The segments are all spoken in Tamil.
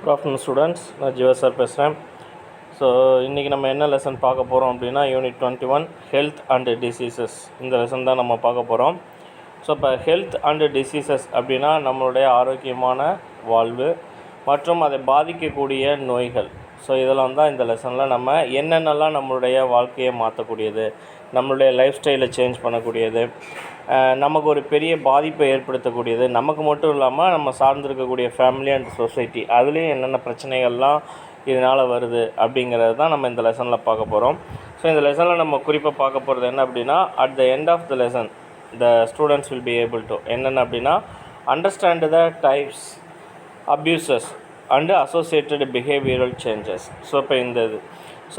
குட் ஆஃப்டர்நூன் ஸ்டூடெண்ட்ஸ், நான் ஜீவா சார் பேசுகிறேன். ஸோ இன்றைக்கி நம்ம என்ன லெசன் பார்க்க போகிறோம் அப்படின்னா யூனிட் 21 ஹெல்த் அண்டு டிசீசஸ். இந்த லெசன் தான் நம்ம பார்க்க போகிறோம். ஸோ இப்போ ஹெல்த் அண்டு டிசீசஸ் அப்படின்னா நம்மளுடைய ஆரோக்கியமான வாழ்வு மற்றும் அதை பாதிக்கக்கூடிய நோய்கள். ஸோ இதெல்லாம் தான் இந்த லெசனில் நம்ம என்னென்னலாம் நம்மளுடைய வாழ்க்கையை மாற்றக்கூடியது, நம்மளுடைய லைஃப் ஸ்டைலை சேஞ்ச் பண்ணக்கூடியது, நமக்கு ஒரு பெரிய பாதிப்பை ஏற்படுத்தக்கூடியது, நமக்கு மட்டும் இல்லாமல் நம்ம சார்ந்திருக்கக்கூடிய ஃபேமிலி அண்ட் சொசைட்டி அதுலேயும் என்னென்ன பிரச்சனைகள்லாம் இதனால் வருது அப்படிங்கிறது தான் நம்ம இந்த லெசனில் பார்க்க போகிறோம். ஸோ இந்த லெசனில் நம்ம குறிப்பாக பார்க்க போகிறது என்ன அப்படின்னா, at the end of the lesson the students will be able to என்னென்ன அப்படின்னா understand the types, abuses and associated behavioural changes. So இப்போ இந்த இது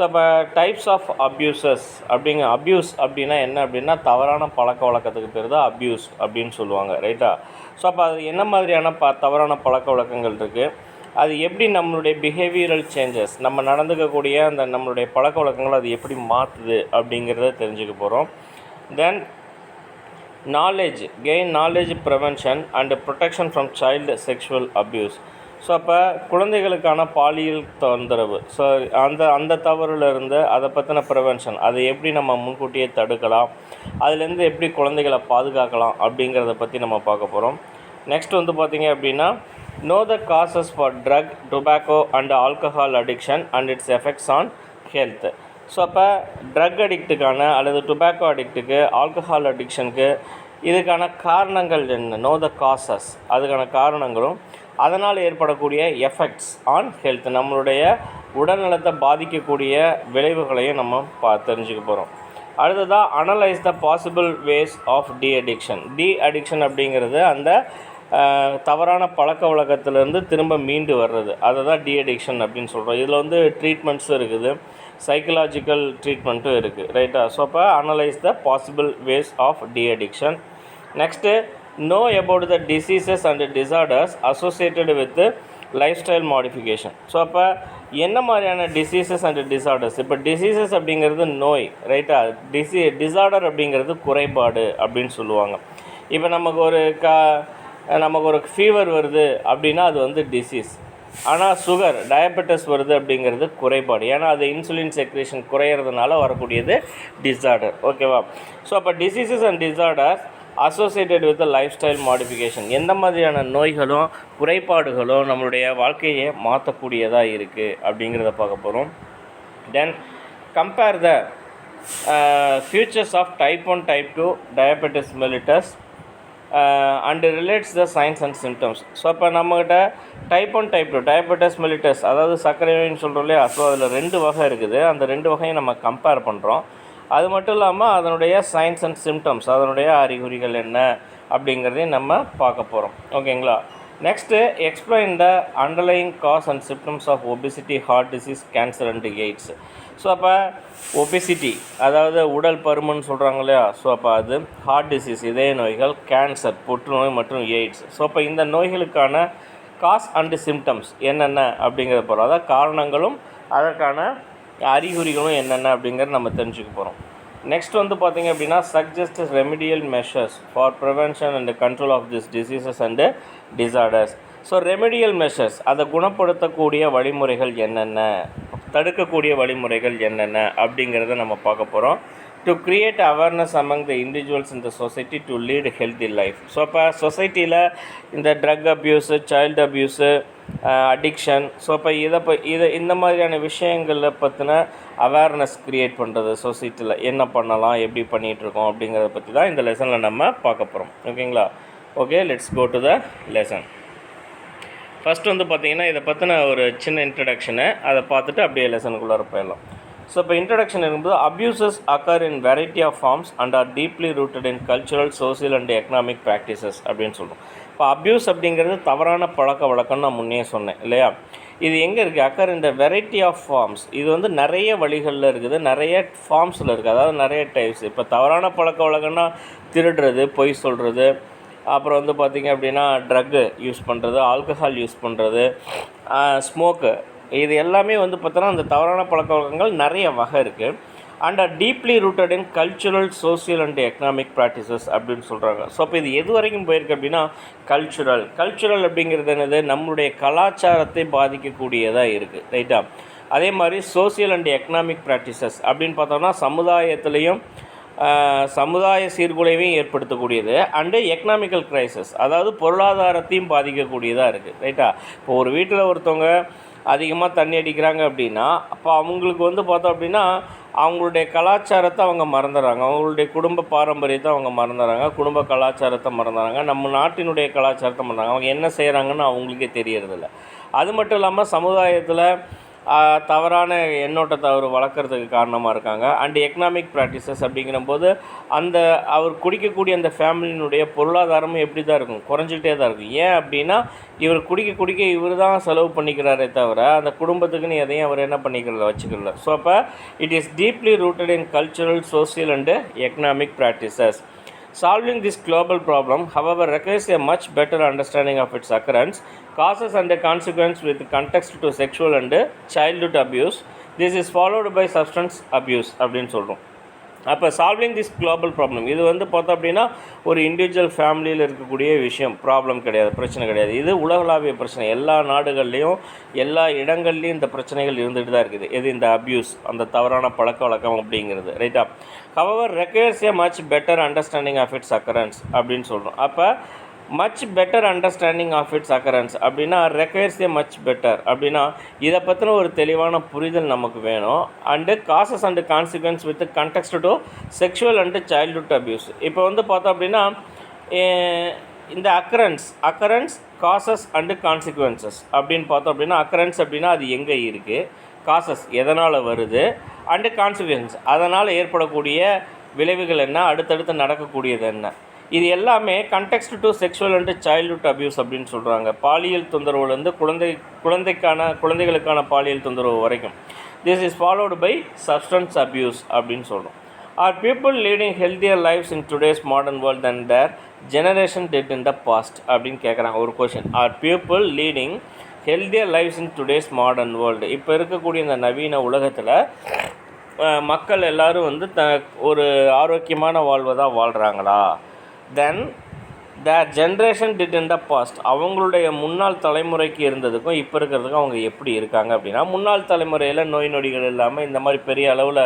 இப்போ டைப்ஸ் ஆஃப் அப்யூசஸ் அப்யூஸ் அப்படின்னா என்ன அப்படின்னா தவறான பழக்க வழக்கத்துக்கு பேர் தான் அப்யூஸ் அப்படின்னு சொல்லுவாங்க, ரைட்டா? ஸோ அப்போ அது என்ன மாதிரியான தவறான பழக்க வழக்கங்கள் இருக்குது, அது எப்படி நம்மளுடைய பிஹேவியரல் சேஞ்சஸ், நம்ம நடந்துக்கக்கூடிய அந்த நம்மளுடைய பழக்க வழக்கங்கள் அது எப்படி மாற்றுது அப்படிங்கிறத தெரிஞ்சுக்க போகிறோம். Then knowledge, gain knowledge, prevention and protection from child sexual abuse. So அப்போ குழந்தைகளுக்கான பாலியல் தொந்தரவு, ஸோ அந்த தவறுலேருந்து அதை பற்றின ப்ரிவென்ஷன், அதை எப்படி நம்ம முன்கூட்டியே தடுக்கலாம், அதுலேருந்து எப்படி குழந்தைகளை பாதுகாக்கலாம் அப்படிங்கிறத பற்றி நம்ம பார்க்க போகிறோம். நெக்ஸ்ட் வந்து பார்த்திங்க அப்படின்னா know the causes for drug, tobacco and alcohol addiction and its effects on health. So அப்போ ட்ரக் அடிக்ட்டுக்கான அல்லது டொபாக்கோ அடிக்ட்டுக்கு, ஆல்கஹால் அடிக்ஷனுக்கு இதுக்கான காரணங்கள் என்ன, நோ த காசஸ், அதுக்கான காரணங்களும் அதனால் ஏற்படக்கூடிய எஃபெக்ட்ஸ் ஆன் ஹெல்த், நம்மளுடைய உடல்நலத்தை பாதிக்கக்கூடிய விளைவுகளையும் நம்ம தெரிஞ்சுக்க போகிறோம். அடுத்ததாக analyse the possible ways of de-addiction அப்படிங்கிறது அந்த தவறான பழக்க வழக்கத்திலேருந்து திரும்ப மீண்டு வர்றது, அதை தான் டி அடிக்ஷன் அப்படின்னு சொல்கிறோம். இதில் வந்து ட்ரீட்மெண்ட்ஸும் இருக்குது, சைக்கலாஜிக்கல் ட்ரீட்மெண்ட்டும் இருக்குது, ரைட்டா? ஸோ அப்போ analyse the possible ways of de-addiction. Next know about the diseases and disorders associated with lifestyle modification. So அப்போ என்ன மாதிரியான டிசீசஸ் அண்ட் டிசார்டர்ஸ், இப்போ டிசீசஸ் அப்படிங்கிறது நோய், ரைட்டா? டிசார்டர் அப்படிங்கிறது குறைபாடு அப்படின்னு சொல்லுவாங்க. இப்போ நமக்கு ஒரு ஃபீவர் வருது அப்படின்னா அது வந்து டிசீஸ். ஆனால் சுகர், டயபெட்டிஸ் வருது அப்படிங்கிறது குறைபாடு, ஏன்னா அது இன்சுலின் செக்ரேஷன் குறையிறதுனால வரக்கூடியது டிசார்டர், ஓகேவா? ஸோ அப்போ diseases and disorders associated with life style modification, எந்த மாதிரியான நோய்களும் குறைபாடுகளும் நம்மளுடைய வாழ்க்கையை மாற்றக்கூடியதாக இருக்குது அப்படிங்கிறத பார்க்க போகிறோம். Then compare the futures of type 1 type 2 diabetes mellitus and relates the signs and symptoms. So அப்போ நம்மகிட்ட டைப் 1 டைப் 2 டயபெட்டிஸ் மெலிட்டஸ், அதாவது சர்க்கரை நோயின்னு சொல்கிறோம் இல்லையா? ஸோ அதில் 2 வகை இருக்குது, அந்த 2 வகையும் நம்ம கம்பேர் பண்ணுறோம். அது மட்டும் இல்லாமல் அதனுடைய சைன்ஸ் அண்ட் சிம்டம்ஸ், அதனுடைய அறிகுறிகள் என்ன அப்படிங்கிறதையும் நம்ம பார்க்க போகிறோம், ஓகேங்களா? Next explain the underlying cause and symptoms of obesity, heart disease, cancer and AIDS. So அப்போ ஒபிசிட்டி அதாவது உடல் பருமன் சொல்கிறாங்க இல்லையா? ஸோ அப்போ அது ஹார்ட் டிசீஸ், இதய நோய்கள், கேன்சர் புற்றுநோய் மற்றும் எய்ட்ஸ். ஸோ அப்போ இந்த நோய்களுக்கான காஸ் அண்டு சிம்டம்ஸ் என்னென்ன அப்படிங்கிறத போகிறோம், அதாவது காரணங்களும் அதற்கான அறிகுறிகளும் என்னென்ன அப்படிங்கிறது நம்ம தெரிஞ்சுக்க போகிறோம். நெக்ஸ்ட் வந்து பார்த்திங்க அப்படின்னா suggest remedial measures for prevention and control of this diseases and disorders. So remedial measures, அதை குணப்படுத்தக்கூடிய வழிமுறைகள் என்னென்ன, தடுக்கக்கூடிய வழிமுறைகள் என்னென்ன அப்படிங்கிறத நம்ம பார்க்க போகிறோம். To create awareness among the individuals in the society to lead healthy life. So அப்போ சொசைட்டியில் இந்த drug abuse, child abuse, addiction, so இப்போ இந்த மாதிரியான விஷயங்களில் பற்றின அவேர்னஸ் க்ரியேட் பண்ணுறது, சொசைட்டியில் என்ன பண்ணலாம், எப்படி பண்ணிகிட்ருக்கோம் அப்படிங்கிறத பற்றி தான் இந்த லெசனில் நம்ம பார்க்க போகிறோம், ஓகேங்களா? Okay, let's go to the lesson. First வந்து பார்த்திங்கன்னா இதை பற்றின ஒரு சின்ன இன்ட்ரடக்ஷனு, அதை பார்த்துட்டு அப்படியே லெசனுக்குள்ளார போயிடலாம். ஸோ இப்போ இன்ட்ரடக்ஷன் இருக்கும்போது abuses occur in variety of forms and are deeply rooted in cultural, social and economic practices அப்படின்னு சொல்லுவோம். இப்போ அப்யூஸ் அப்படிங்கிறது தவறான பழக்க வழக்கம்னு நான் முன்னே சொன்னேன் இல்லையா? இது எங்கே இருக்குது? அக்கர் இந்த வெரைட்டி ஆஃப் ஃபார்ம்ஸ், இது வந்து நிறைய வழிகளில் இருக்குது, நிறைய ஃபார்ம்ஸில் இருக்குது, அதாவது நிறைய டைப்ஸ். இப்போ தவறான பழக்க வழக்கம்னா திருடுறது, பொய் சொல்கிறது, அப்புறம் வந்து பார்த்திங்க அப்படின்னா ட்ரக்கு யூஸ் பண்ணுறது, ஆல்கஹால் யூஸ் பண்ணுறது, ஸ்மோக்கு, இது எல்லாமே வந்து பார்த்தோன்னா அந்த தவறான பழக்க வழக்கங்கள் நிறைய வகை இருக்குது. And are deeply rooted in cultural, social and economic practices அப்படின்னு சொல்கிறாங்க. ஸோ இப்போ இது எது வரைக்கும் போயிருக்கு அப்படின்னா கல்ச்சுரல் அப்படிங்கிறது என்னது, நம்மளுடைய கலாச்சாரத்தை பாதிக்கக்கூடியதாக இருக்குது, ரைட்டா. அதே மாதிரி சோசியல் அண்ட் எக்கனாமிக் ப்ராக்டிசஸ் அப்படின்னு பார்த்தோம்னா சமுதாயத்துலேயும் சமுதாய சீர்குலைவையும் ஏற்படுத்தக்கூடியது. அண்டு எக்கனாமிக்கல் க்ரைசிஸ், அதாவது பொருளாதாரத்தையும் பாதிக்கக்கூடியதாக இருக்குது, ரைட்டா. இப்போ ஒரு வீட்டில் ஒருத்தவங்க அதிகமாக தண்ணி அடிக்கிறாங்க அப்படின்னா, அப்போ அவங்களுக்கு பார்த்தோம் அப்படின்னா அவங்களுடைய கலாச்சாரத்தை அவங்க மறந்துடுறாங்க, அவங்களுடைய குடும்ப பாரம்பரியத்தை அவங்க மறந்துடுறாங்க, குடும்ப கலாச்சாரத்தை மறந்துடுறாங்க, நம்ம நாட்டினுடைய கலாச்சாரத்தை மறந்துடுறாங்க. அவங்க என்ன செய்கிறாங்கன்னு அவங்களுக்கே தெரியறதில்ல. அது மட்டும் இல்லாமல் சமுதாயத்தில் தவறான எண்ணோட்டத்தை அவர் வளர்க்குறதுக்கு காரணமாக இருக்காங்க. அண்ட் எக்கனாமிக் ப்ராக்டிசஸ் அப்படிங்கிறபோது அந்த அவர் குடிக்கக்கூடிய அந்த ஃபேமிலியினுடைய பொருளாதாரமும் எப்படி தான் இருக்கும், குறைஞ்சிக்கிட்டே தான் இருக்கும். ஏன் அப்படின்னா இவர் குடிக்க இவர் தான் செலவு பண்ணிக்கிறாரே தவிர அந்த குடும்பத்துக்குன்னு எதையும் அவர் என்ன பண்ணிக்கிறத வச்சுக்கல. ஸோ அப்போ it is deeply rooted in cultural, social and economic practices. Solving this global problem, however, requires a much better understanding of its occurrence, causes and consequences with context to sexual and childhood abuse. This is followed by substance abuse அப்படின்னு சொல்கிறோம். அப்போ சால்விங் திஸ் குளோபல் ப்ராப்ளம், இது பார்த்தோம் அப்படின்னா ஒரு இண்டிவிஜுவல் ஃபேமிலியில் இருக்கக்கூடிய விஷயம், ப்ராப்ளம் கிடையாது, பிரச்சனை கிடையாது. இது உலகளாவிய பிரச்சனை, எல்லா நாடுகள்லேயும் எல்லா இடங்கள்லேயும் இந்த பிரச்சனைகள் இருந்துகிட்டு தான் இருக்குது. எது, இந்த அப்யூஸ், அந்த தவறான பழக்க வழக்கம் அப்படிங்கிறது, ரைட்டா. However requires a much better understanding of its occurrence அப்படின்னு சொல்கிறோம். அப்போ much better understanding of its occurrence அப்படின்னா ரெக்வயர்ஸ் ஏ மச் பெட்டர் அப்படின்னா இதை பற்றின ஒரு தெளிவான புரிதல் நமக்கு வேணும். And causes and consequences with context to sexual and childhood abuse. இப்போ பார்த்தோம் அப்படின்னா இந்த அக்கரன்ஸ் காசஸ் அண்டு கான்சிக்வன்சஸ் அப்படின்னு பார்த்தோம் அப்படின்னா அக்கரன்ஸ் அப்படின்னா அது எங்கே இருக்குது, காசஸ் எதனால் வருது, அண்டு கான்சிக்வன்ஸ் அதனால் ஏற்படக்கூடிய விளைவுகள் என்ன, அடுத்தடுத்து நடக்கக்கூடியது என்ன, இது எல்லாமே context to sexual and childhood abuse அப்படின்னு சொல்கிறாங்க. பாலியல் தொந்தரவுலேருந்து குழந்தைகளுக்கான பாலியல் தொந்தரவு வரைக்கும். This is followed by substance abuse அப்படின்னு சொல்கிறோம். Are people leading healthier lifes in today's modern world than their generation did in the past அப்படின்னு கேட்குறாங்க ஒரு question. Are people leading healthier lifes in today's modern world, இப்போ இருக்கக்கூடிய இந்த நவீன உலகத்தில் மக்கள் எல்லோரும் ஒரு ஆரோக்கியமான வாழ்வை தான் வாழ்கிறாங்களா? Then their generation did in the past, அவங்களுடைய முன்னாள் தலைமுறைக்கு இருந்ததுக்கும் இப்போ இருக்கிறதுக்கும் அவங்க எப்படி இருக்காங்க அப்படின்னா, முன்னாள் தலைமுறையில் நோய் நொடிகள் இல்லாமல் இந்த மாதிரி பெரிய அளவில்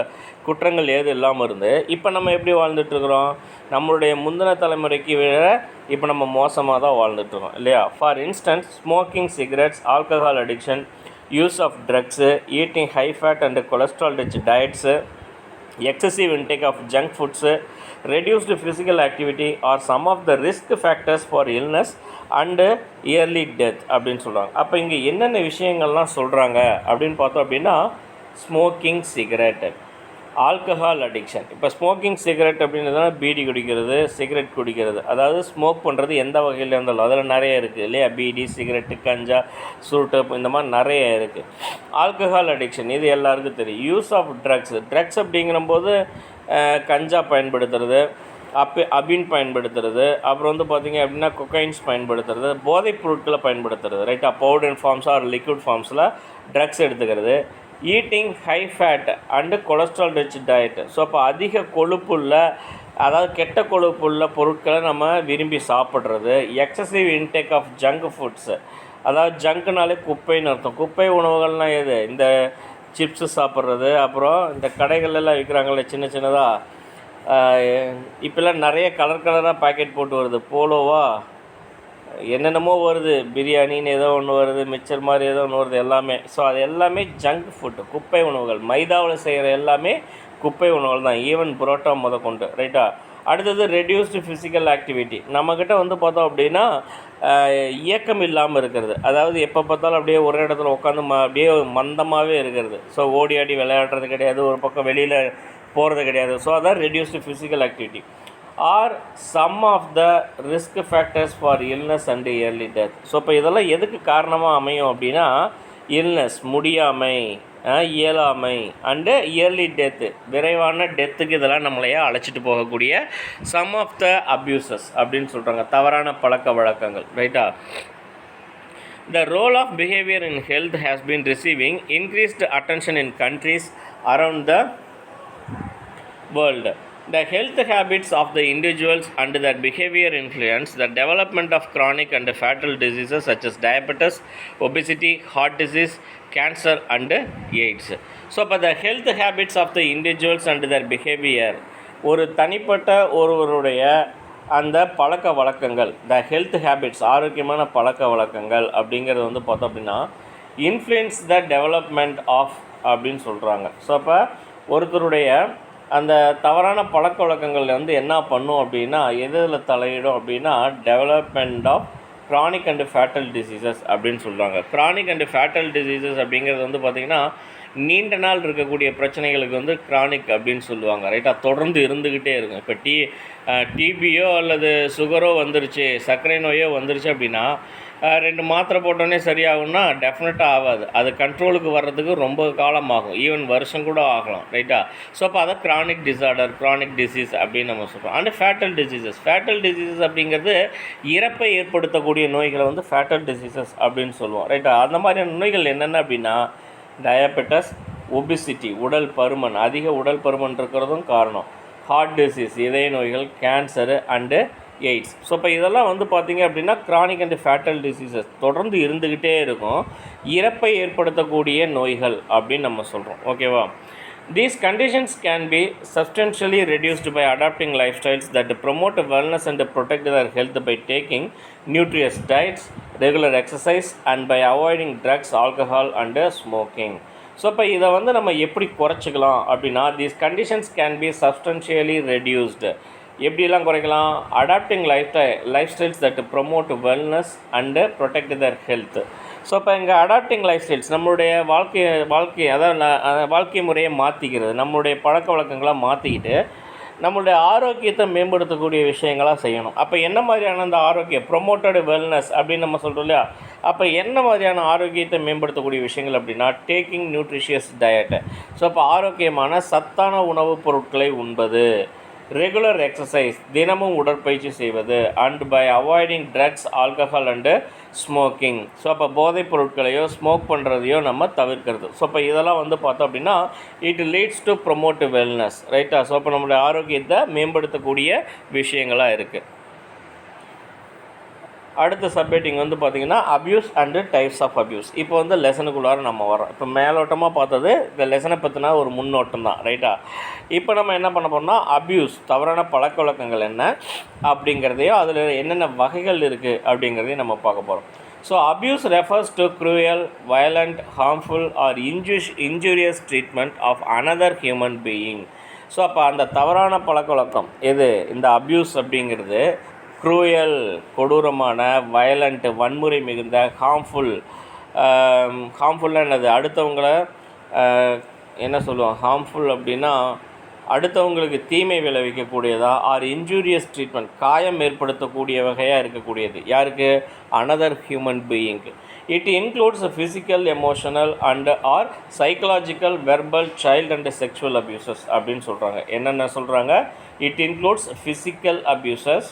குற்றங்கள் ஏது இல்லாமல் இருந்து இப்போ நம்ம எப்படி வாழ்ந்துட்டுருக்குறோம், நம்மளுடைய முந்தின தலைமுறைக்கு விட இப்போ நம்ம மோசமாக தான் வாழ்ந்துட்டுருக்கோம் இல்லையா. For instance smoking cigarettes, alcohol addiction, use of drugs, eating high fat and cholesterol rich diets, excessive intake of junk foods, reduced physical activity are some of the risk factors for illness and early death அப்படின்னு சொல்கிறாங்க. அப்போ இங்கே என்னென்ன விஷயங்கள்லாம் சொல்கிறாங்க அப்படின்னு பார்த்தோம் அப்படின்னா ஸ்மோக்கிங் சிகரெட், ஆல்கஹால் அடிக்ஷன். இப்போ ஸ்மோக்கிங் சிகரெட் அப்படின்றதுனா பீடி குடிக்கிறது, சிகரெட் குடிக்கிறது, அதாவது ஸ்மோக் பண்ணுறது எந்த வகையில் இருந்தாலும் அதில் நிறைய இருக்குது இல்லையா. பீடி, சிகரெட்டு, கஞ்சா, சுருட்டு, இந்த மாதிரி நிறைய இருக்குது. ஆல்கஹால் அடிக்ஷன் இது எல்லாருக்கும் தெரியும். யூஸ் ஆஃப் ட்ரக்ஸ் அப்படிங்கிறபோது கஞ்சா பயன்படுத்துறது, அபின் பயன்படுத்துறது, அப்புறம் பார்த்திங்க அப்படின்னா கொக்கைன்ஸ் பயன்படுத்துறது, போதைப் பொருட்களை பயன்படுத்துறது, ரைட்டா. பவுடர் ஃபார்ம்ஸ் ஆர் லிக்விட் ஃபார்ம்ஸில் ட்ரக்ஸ் எடுத்துக்கிறது. Eating high fat and cholesterol rich diet. So அப்போ அதிக கொழுப்புள்ள, அதாவது கெட்ட கொழுப்புள்ள பொருட்களை நம்ம விரும்பி சாப்பிட்றது. Excessive intake of junk foods, அதாவது ஜங்க்குனாலே குப்பைன்னு அர்த்தம். குப்பை உணவுகள்னால் எது, இந்த சிப்ஸு சாப்பிட்றது, அப்புறம் இந்த கடைகள்லாம் விற்கிறாங்களே சின்ன சின்னதாக, இப்போல்லாம் நிறைய கலராக பேக்கெட் போட்டு வருது, போலோவா என்னென்னமோ வருது, பிரியாணின்னு ஏதோ ஒன்று வருது, மிச்சர் மாதிரி ஏதோ ஒன்று வருது எல்லாமே. ஸோ அது எல்லாமே ஜங்க் ஃபுட்டு, குப்பை உணவுகள். மைதாவில் செய்கிற எல்லாமே குப்பை உணவுகள் தான், ஈவன் புரோட்டா கொண்டு, ரைட்டா. அடுத்தது ரெடியூஸ்டு ஃபிசிக்கல் ஆக்டிவிட்டி. நம்மக்கிட்ட பார்த்தோம் அப்படின்னா இயக்கம் இல்லாமல் இருக்கிறது, அதாவது எப்போ பார்த்தாலும் அப்படியே ஒரு இடத்துல உட்காந்து அப்படியே மந்தமாகவே இருக்கிறது. ஸோ ஓடி ஆடி விளையாடுறது கிடையாது, ஒரு பக்கம் வெளியில் போகிறது கிடையாது. ஸோ அதான் reduced physical activity. Are some of the risk factors for illness and early death. So இப்போ இதெல்லாம் எதுக்கு காரணமாக அமையும் அப்படின்னா இல்னஸ், முடியாமை, இயலாமை அண்டு இயர்லி டெத்து, விரைவான டெத்துக்கு இதெல்லாம் நம்மளையே அழைச்சிட்டு போகக்கூடிய சம் ஆஃப் த அப்யூசஸ் அப்படின்னு சொல்கிறாங்க, தவறான பழக்க வழக்கங்கள், ரைட்டா. The role of behavior in health has been receiving increased attention in countries around the world. The health habits of the individuals and their behavior influence the development of chronic and fatal diseases such as diabetes, obesity, heart disease, cancer and AIDS. So, but the health habits of the individuals and their behavior, ஒரு தனிப்பட்ட ஒருவருடைய அந்த பழக்க வழக்கங்கள், த ஹெல்த் ஹேபிட்ஸ், ஆரோக்கியமான பழக்க வழக்கங்கள் அப்படிங்கிறது வந்து பார்த்தோம் அப்படின்னா இன்ஃப்ளூயன்ஸ் த டெவலப்மெண்ட் ஆஃப் அப்படின்னு சொல்கிறாங்க. ஸோ அப்போ ஒருத்தருடைய அந்த தவறான பழக்க வழக்கங்கள் வந்து என்ன பண்ணும் அப்படின்னா எதில் தலையிடும் அப்படின்னா development of chronic and fatal diseases அப்படின்னு சொல்கிறாங்க. க்ரானிக் அண்டு ஃபேட்டல் டிசீசஸ் அப்படிங்கிறது வந்து பார்த்திங்கன்னா நீண்ட நாள் இருக்கக்கூடிய பிரச்சனைகளுக்கு வந்து க்ரானிக் அப்படின்னு சொல்லுவாங்க. ரைட்டாக தொடர்ந்து இருந்துக்கிட்டே இருக்கும். இப்போ டிபியோ அல்லது சுகரோ வந்துருச்சு, சர்க்கரை நோயோ வந்துருச்சு அப்படின்னா 2 மாத்திரை போட்டோன்னே சரியாகும்னா டெஃபினட்டாக ஆகாது. அது கண்ட்ரோலுக்கு வர்றதுக்கு ரொம்ப காலமாகும், ஈவன் வருஷம் கூட ஆகலாம். ரைட்டா? ஸோ அப்போ அதை க்ரானிக் டிசார்டர், க்ரானிக் டிசீஸ் அப்படின்னு நம்ம சொல்கிறோம். அண்ட் ஃபேட்டல் டிசீசஸ் அப்படிங்கிறது இறப்பை ஏற்படுத்தக்கூடிய நோய்களை வந்து ஃபேட்டல் டிசீசஸ் அப்படின்னு சொல்லுவோம். ரைட்டா? அந்த மாதிரியான நோய்கள் என்னென்ன அப்படின்னா டயபெட்டஸ், ஒபிசிட்டி, உடல் பருமன், அதிக உடல் பருமன் இருக்கிறதும் காரணம், ஹார்ட் டிசீஸ், இதய நோய்கள், கேன்சரு அண்டு எய்ட்ஸ். ஸோ இப்போ இதெல்லாம் வந்து பார்த்திங்க அப்படின்னா க்ரானிக் அண்ட் ஃபேட்டல் டிசீசஸ் தொடர்ந்து இருந்துக்கிட்டே இருக்கும், இறப்பை ஏற்படுத்தக்கூடிய நோய்கள் அப்படின்னு நம்ம சொல்கிறோம். ஓகேவா? These conditions can be substantially reduced by adopting lifestyles that promote wellness and protect their health by taking nutritious diets, regular exercise and by avoiding drugs, alcohol and smoking. So இப்போ இதை வந்து நம்ம எப்படி குறைச்சிக்கலாம் அப்படின்னா these conditions can be substantially reduced. எப்படிலாம் குறைக்கலாம்? Adapting lifestyles that promote wellness and protect their health. So இப்போ இங்கே அடாப்டிங் லைஃப் ஸ்டைல்ஸ் நம்மளுடைய வாழ்க்கை அதாவது வாழ்க்கை முறையை மாற்றிக்கிறது, நம்மளுடைய பழக்க வழக்கங்களை மாற்றிக்கிட்டு நம்மளுடைய ஆரோக்கியத்தை மேம்படுத்தக்கூடிய விஷயங்களாக செய்யணும். அப்போ என்ன மாதிரியான அந்த ஆரோக்கியம் ப்ரொமோட்டட் வெல்னஸ் அப்படின்னு நம்ம சொல்கிறோம் இல்லையா? அப்போ என்ன மாதிரியான ஆரோக்கியத்தை மேம்படுத்தக்கூடிய விஷயங்கள் அப்படின்னா டேக்கிங் நியூட்ரிஷியஸ் டயட்டு. ஸோ அப்போ ஆரோக்கியமான சத்தான உணவுப் பொருட்களை உண்பது, ரெகுலர் எக்ஸசைஸ், தினமும் உடற்பயிற்சி செய்வது, and by avoiding drugs, alcohol and smoking. So அப்போ போதைப் பொருட்களையோ ஸ்மோக் பண்ணுறதையோ நம்ம தவிர்க்கிறது. ஸோ இப்போ இதெல்லாம் வந்து பார்த்தோம் அப்படின்னா it leads to promote wellness. ரைட்டா? ஸோ அப்போ நம்மளுடைய ஆரோக்கியத்தை மேம்படுத்தக்கூடிய விஷயங்களாக இருக்குது. அடுத்த சப்ஹெட்டிங் வந்து பார்த்திங்கன்னா abuse and types of abuse. இப்போ வந்து லெசனுக்குள்ளார நம்ம வரோம். இப்போ மேலோட்டமாக பார்த்தது இந்த லெசனை பற்றினா ஒரு முன்னோட்டம் தான். ரைட்டா? இப்போ நம்ம என்ன பண்ண போகிறோம்னா அப்யூஸ், தவறான பழக்க வழக்கங்கள் என்ன அப்படிங்கிறதையும் அதில் என்னென்ன வகைகள் இருக்குது அப்படிங்கிறதையும் நம்ம பார்க்க போகிறோம். So abuse refers to cruel, violent, harmful or injurious treatment of another human being. So அப்போ அந்த தவறான பழக்க வழக்கம் எது? இந்த அப்யூஸ் அப்படிங்கிறது க்ரூயல், கொடூரமான, வயலண்ட், வன்முறை மிகுந்த, ஹார்ம்ஃபுல்லாக என்னது? அடுத்தவங்களை என்ன சொல்லுவோம்? ஹார்ம்ஃபுல் அப்படின்னா அடுத்தவங்களுக்கு தீமை விளைவிக்கக்கூடியதா, ஆர் இன்ஜூரியஸ் ட்ரீட்மெண்ட், காயம் ஏற்படுத்தக்கூடிய வகையாக இருக்கக்கூடியது. யாருக்கு? அனதர் ஹியூமன் பீயிங்க்கு. It includes physical, emotional and or psychological, verbal, child and sexual abuses அப்படின்னு சொல்கிறாங்க. என்னென்ன சொல்கிறாங்க? It includes physical abuses,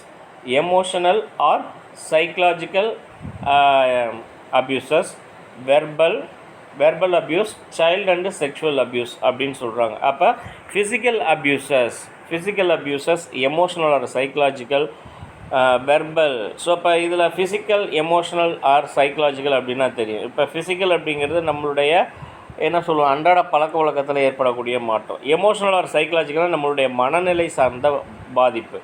emotional or psychological abuses, verbal abuse, child and sexual abuse அப்படின்னு சொல்கிறாங்க. அப்போ physical abuses, emotional or psychological, verbal. So இப்போ இதில் ஃபிசிக்கல், எமோஷனல் ஆர் சைக்கலாஜிக்கல் அப்படின்னா தெரியும். இப்போ ஃபிசிக்கல் அப்படிங்கிறது நம்மளுடைய என்ன சொல்லுவோம், அன்றாட பழக்க வழக்கத்தில் ஏற்படக்கூடிய மாற்றம். எமோஷனல் ஆர் சைக்கலாஜிக்கலாக நம்மளுடைய மனநிலை சார்ந்த பாதிப்பு.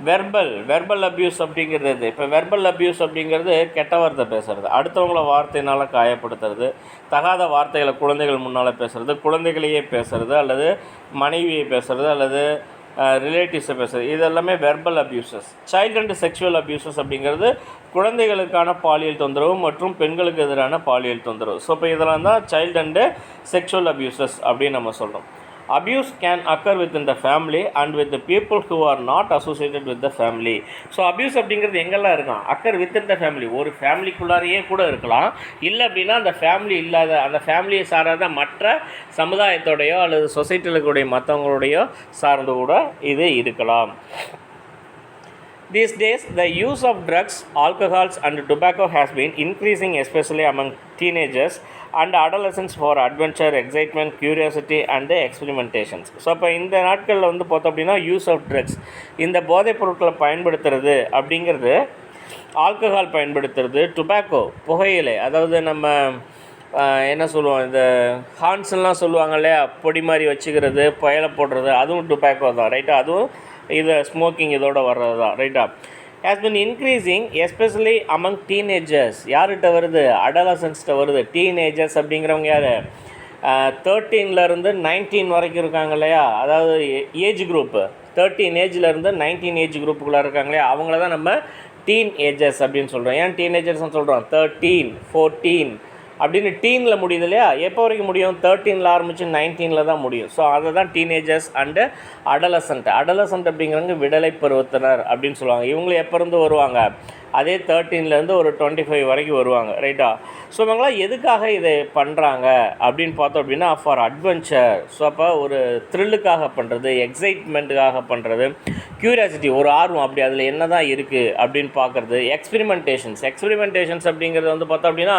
வெர்பல் அப்யூஸ் அப்படிங்கிறது, இப்போ வெர்பல் அப்யூஸ் அப்படிங்கிறது கெட்ட வார்த்தை பேசுகிறது, அடுத்தவங்கள வார்த்தையினால் காயப்படுத்துறது, தகாத வார்த்தைகளை குழந்தைகள் முன்னால் பேசுகிறது, குழந்தைகளையே பேசுகிறது, அல்லது மனைவியை பேசுகிறது, அல்லது ரிலேட்டிவ்ஸை பேசுகிறது, இது எல்லாமே verbal abuses. Child and sexual abuses அப்படிங்கிறது குழந்தைகளுக்கான பாலியல் தொந்தரவு மற்றும் பெண்களுக்கு எதிரான பாலியல் தொந்தரவு. ஸோ இப்போ இதெல்லாம் தான் சைல்டு அண்டு செக்ஷுவல் அப்யூசஸ் அப்படின்னு நம்ம சொல்கிறோம். Abuse can occur within the family and with the people who are not associated with the family. So abuse அப்படிங்கிறது எங்கெல்லாம் இருக்கும்? அக்கர் வித்தின் த ஃபேமிலி, ஒரு ஃபேமிலிக்குள்ளாரையே கூட இருக்கலாம். இல்லை அப்படின்னா அந்த ஃபேமிலி இல்லாத, அந்த ஃபேமிலியை சாராத மற்ற சமுதாயத்தோடையோ அல்லது சொசைட்டிகளுடைய மற்றவங்களுடையோ சார்ந்து கூட இது இருக்கலாம். These days, the use of drugs, alcohols, and tobacco has been increasing, especially among teenagers and adolescents for adventure, excitement, curiosity, and experimentations. So அப்போ இந்த நாட்களில் வந்து பார்த்தோம் அப்படின்னா யூஸ் ஆஃப் ட்ரக்ஸ், இந்த போதைப் பொருட்களை பயன்படுத்துறது அப்படிங்கிறது, ஆல்கஹால் பயன்படுத்துறது, டுபாக்கோ புகையிலை, அதாவது நம்ம என்ன சொல்லுவோம், இந்த ஹார்ன்ஸ்லாம் சொல்லுவாங்க இல்லையா, பொடி மாதிரி வச்சுக்கிறது, புயலை போடுறது, அதுவும் டுபாக்கோ தான் ரைட்டா, அதுவும் இது ஸ்மோக்கிங் இதோட வர்றது தான் ரைட்டா. has been increasing especially among teenagers. யார்கிட்ட வருது? அடலசன்ஸ்கிட்ட வருது. டீனேஜர்ஸ் அப்படிங்கிறவங்க யார்? 13லேருந்து 19 வரைக்கும் இருக்காங்க இல்லையா, அதாவது ஏஜ் குரூப்பு 13 ஏஜ்லேருந்து 19 ஏஜ் குரூப்புக்குள்ளே இருக்காங்க இல்லையா, அவங்கள தான் நம்ம டீன் ஏஜர்ஸ் அப்படின்னு சொல்கிறோம். ஏன் டீனேஜர்ஸ்னு சொல்கிறோம்? 13, 14 அப்படின்னு டீனில் முடியுது இல்லையா, எப்போ வரைக்கும் முடியும்? 13ல் ஆரம்பித்து 19ல் தான் முடியும். ஸோ அதை தான் டீனேஜர்ஸ் அண்டு அடலசன்ட். அடலசன்ட் அப்படிங்கிறவங்க விடலை பருவத்தினர் அப்படின்னு சொல்லுவாங்க. இவங்களும் எப்போ இருந்து வருவாங்க? அதே 13லேருந்து ஒரு 25 வரைக்கும் வருவாங்க ரைட்டா. ஸோ இவங்களாம் எதுக்காக இதை பண்ணுறாங்க அப்படின்னு பார்த்தோம் அப்படின்னா, ஃபார் அட்வென்ச்சர். ஸோ அப்போ ஒரு த்ரில்லுக்காக பண்ணுறது, எக்ஸைட்மெண்ட்டுக்காக பண்ணுறது, க்யூரியாசிட்டி, ஒரு ஆர்வம், அப்படி அதில் என்ன தான் இருக்குது அப்படின்னு பார்க்குறது, எக்ஸ்பெரிமெண்டேஷன்ஸ் அப்படிங்கிறது வந்து பார்த்தோம் அப்படின்னா,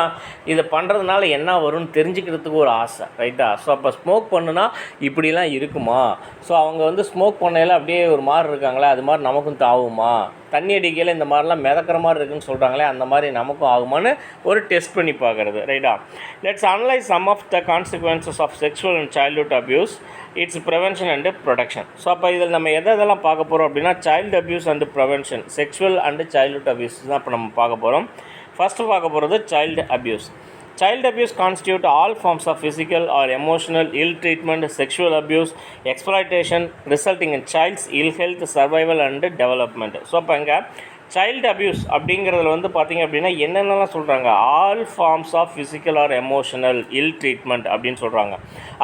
இதை பண்ணுறதுனால என்ன வரும்னு தெரிஞ்சுக்கிறதுக்கு ஒரு ஆசை ரைட்டா. ஸோ அப்போ ஸ்மோக் பண்ணுனா இப்படிலாம் இருக்குமா, ஸோ அவங்க வந்து ஸ்மோக் பண்ணையில் அப்படியே ஒரு மாதிரி இருக்காங்களே, அது மாதிரி நமக்கும் தாவுமா, தண்ணி அடிக்கையில் இந்த மாதிரிலாம் மிதக்கிற மாதிரி இருக்குதுன்னு சொல்கிறாங்களே, அந்த மாதிரி நமக்கும் ஆகுமான்னு ஒரு டெஸ்ட் பண்ணி பார்க்குறது ரைட்டா. Let's analyse some of the consequences of sexual and childhood abuse, its prevention and protection. So அப்போ இதில் நம்ம எதெல்லாம் பார்க்க போகிறோம் அப்படின்னா, child abuse and prevention, sexual and childhood abuse தான் இப்போ நம்ம பார்க்க போகிறோம். ஃபஸ்ட்டு பார்க்க போகிறது child abuse. Child abuse constitute all forms of physical or emotional ill treatment, sexual abuse, exploitation resulting in child's ill health, survival and development. So அப்போ இங்கே சைல்டு அப்யூஸ் அப்படிங்கிறதுல வந்து பார்த்திங்க அப்படின்னா என்னென்னலாம் சொல்கிறாங்க? All forms of physical or emotional ill treatment அப்படின்னு சொல்கிறாங்க.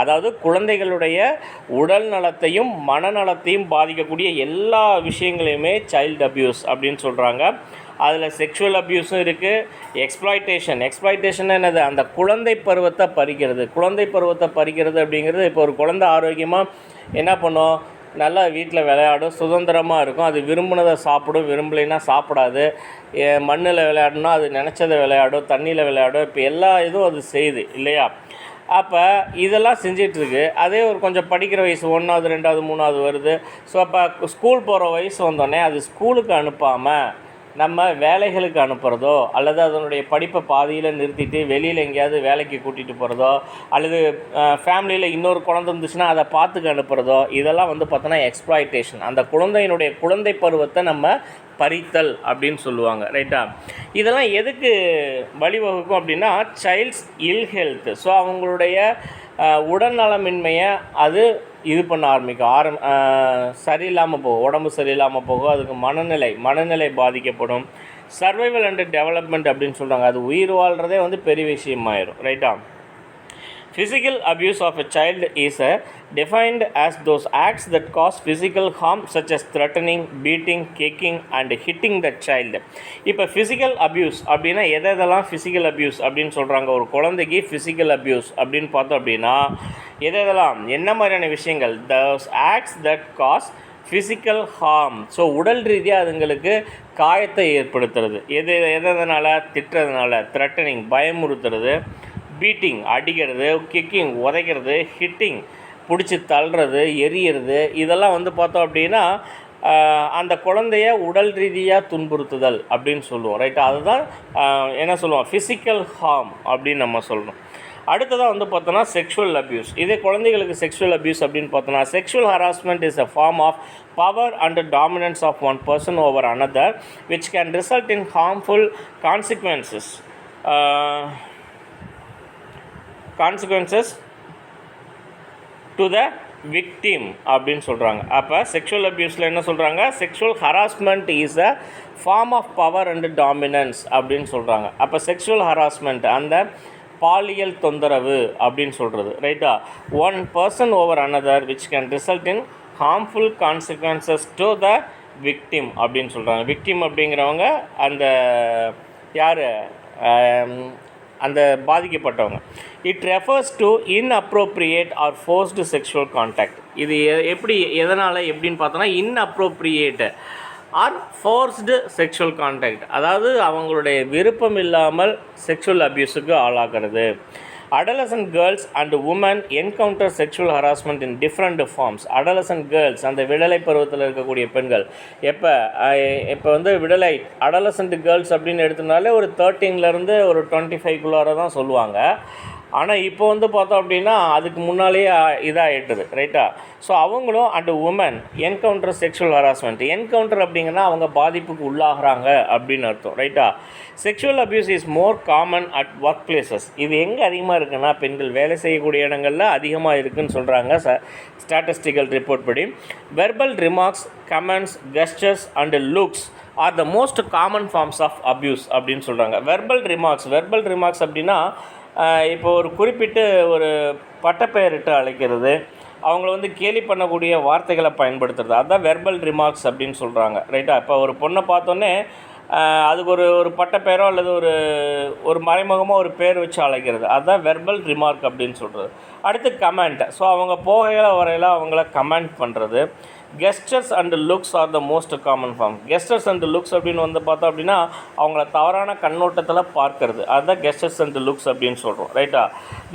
அதாவது குழந்தைகளுடைய உடல் நலத்தையும் மனநலத்தையும் பாதிக்கக்கூடிய எல்லா விஷயங்களையுமே சைல்டு அப்யூஸ் அப்படின்னு சொல்கிறாங்க. அதில் செக்ஷுவல் அப்யூஸும் இருக்குது, எக்ஸ்ப்ளாய்டேஷன் என்னது? அந்த குழந்தை பருவத்தை பறிக்கிறது அப்படிங்கிறது, இப்போ ஒரு குழந்தை ஆரோக்கியமாக என்ன பண்ணும்? நல்லா வீட்டில் விளையாடும், சுதந்திரமாக இருக்கும், அது விரும்பினதை சாப்பிடும், விரும்பலைன்னா சாப்பிடாது, மண்ணில் விளையாடணும்னா அது நினச்சதை விளையாடும், தண்ணியில் விளையாடும், இப்போ எல்லா இதுவும் அது செய்யுது இல்லையா. அப்போ இதெல்லாம் செஞ்சிட்ருக்கு. அதே ஒரு கொஞ்சம் படிக்கிற வயசு 1வது 2வது 3வது வருது. ஸோ அப்போ ஸ்கூல் போகிற வயசு வந்தோடனே அது ஸ்கூலுக்கு அனுப்பாமல் நம்ம வேலைகளுக்கு அனுப்புகிறதோ, அல்லது அதனுடைய படிப்பை பாதியில் நிறுத்திட்டு வெளியில் எங்கேயாவது வேலைக்கு கூட்டிகிட்டு போகிறதோ, அல்லது ஃபேமிலியில் இன்னொரு குழந்தை இருந்துச்சுன்னா அதை பார்த்துக்க அனுப்புகிறதோ, இதெல்லாம் வந்து பார்த்தோன்னா எக்ஸ்ப்ளாய்டேஷன். அந்த குழந்தையினுடைய குழந்தை பருவத்தை நம்ம பறித்தல் அப்படின்னு சொல்லுவாங்க ரைட்டா. இதெல்லாம் எதுக்கு வழிவகுக்கும் அப்படின்னா, சைல்ட்ஸ் இல் ஹெல்த். ஸோ அவங்களுடைய உடல்நலமின்மையை அது இது பண்ண ஆரம்பிக்கும், சரியில்லாமல் போகும், உடம்பு சரியில்லாமல் போகும், அதுக்கு மனநிலை பாதிக்கப்படும். சர்வைவல் அண்ட் டெவலப்மெண்ட் அப்படின்னு சொல்கிறாங்க. அது உயிர் வாழ்கிறதே வந்து பெரிய விஷயமாயிரும் ரைட்டா. Physical abuse of a child is defined as those acts that cause physical harm such as threatening, beating, kicking and hitting the child. இப்போ physical abuse அப்படின்னா எதெல்லாம் physical abuse அப்படின்னு சொல்கிறாங்க? ஒரு குழந்தைக்கு physical abuse அப்படின்னு பார்த்தோம் அப்படின்னா எதெல்லாம், என்ன மாதிரியான விஷயங்கள்? those acts that cause physical harm. So உடல் ரீதியாக அதுங்களுக்கு காயத்தை ஏற்படுத்துறது. எதனால? திட்டுறதுனால, த்ரெட்டனிங் பயமுறுத்துறது, பீட்டிங் அடிக்கிறது, கிக்கிங் உதைக்கிறது, ஹிட்டிங் பிடிச்சி தள்ளுறது, எரியறது, இதெல்லாம் வந்து பார்த்தோம் அப்படின்னா அந்த குழந்தைய உடல் ரீதியாக துன்புறுத்துதல் அப்படின்னு சொல்லுவோம் ரைட்டா. அதுதான் என்ன சொல்லுவோம்? ஃபிசிக்கல் ஹார்ம் அப்படின்னு நம்ம சொல்லணும். அடுத்ததாக வந்து பார்த்தோன்னா செக்ஷுவல் அப்யூஸ். இதே குழந்தைகளுக்கு செக்ஷுவல் அப்யூஸ் அப்படின்னு பார்த்தோன்னா, sexual harassment is a form of power and dominance of one person over another which can result in harmful consequences to the victim அப்படின்னு சொல்கிறாங்க. அப்போ செக்ஷுவல் அப்யூஸில் என்ன சொல்கிறாங்க? Sexual harassment is a form of power and dominance அப்படின்னு சொல்கிறாங்க. அப்போ செக்ஷுவல் ஹராஸ்மெண்ட் அந்த பாலியல் தொந்தரவு அப்படின்னு சொல்கிறது ரைட்டா. One person over another which can result in harmful consequences to the victim அப்படின்னு சொல்கிறாங்க. விக்டிம் அப்படிங்கிறவங்க அந்த யார்? அந்த பாதிக்கப்பட்டவங்க. It refers to inappropriate or forced sexual contact. இது எப்படி எதனால் எப்படின்னு பார்த்தோன்னா, inappropriate or forced sexual contact, அதாவது அவங்களுடைய விருப்பம் இல்லாமல் செக்ஷுவல் அப்யூஸுக்கு ஆளாகிறது. adolescent girls and women encounter sexual harassment in different forms. adolescent girls, அந்த விடலை பருவத்தில் இருக்கக்கூடிய பெண்கள், இப்போ வந்து விடலை adolescent girls அப்படின்னு எடுத்தனாலே ஒரு 13லேருந்து ஒரு 25க்குள்ளார தான் சொல்லுவாங்க. ஆனால் இப்போ வந்து பார்த்தோம் அப்படின்னா அதுக்கு முன்னாலேயே இதாகிட்டுது, ரைட்டா? ஸோ அவங்களும் and women encounter sexual harassment. Encounter அப்படிங்கன்னா அவங்க பாதிப்புக்கு உள்ளாகிறாங்க அப்படின்னு அர்த்தம், ரைட்டா? Sexual abuse is more common at work places. இது எங்கே அதிகமாக இருக்குன்னா பெண்கள் வேலை செய்யக்கூடிய இடங்களில் அதிகமாக இருக்குதுன்னு சொல்கிறாங்க ஸ்டாட்டிஸ்டிக்கல் ரிப்போர்ட் படி. Verbal remarks, comments, gestures and looks are the most common forms of abuse அப்படின்னு சொல்கிறாங்க. வெர்பல் ரிமார்க்ஸ் அப்படின்னா இப்போ ஒரு குறிப்பிட்டு ஒரு பட்டப்பெயரிட்டு அழைக்கிறது, அவங்கள வந்து கேலி பண்ணக்கூடிய வார்த்தைகளை பயன்படுத்துறது, அதுதான் வெர்பல் ரிமார்க்ஸ் அப்படின்னு சொல்கிறாங்க, ரைட்டா? இப்போ ஒரு பொண்ணை பார்த்தோன்னே அதுக்கு ஒரு பட்டப்பெயரோ அல்லது ஒரு மறைமுகமாக ஒரு பேர் வச்சு அழைக்கிறது, அதுதான் வெர்பல் ரிமார்க் அப்படின்னு சொல்கிறது. அடுத்து கமெண்ட். ஸோ அவங்க போகையில் வரையில் அவங்கள கமெண்ட் பண்ணுறது. Gestures and looks are the most common form. Gestures and looks அப்படின்னு வந்து பார்த்தோம் அப்படின்னா அவங்கள தவறான கண்ணோட்டத்தில் பார்க்கறது, அதுதான் கெஸ்டர்ஸ் அண்ட் லுக்ஸ் அப்படின்னு சொல்கிறோம், ரைட்டா?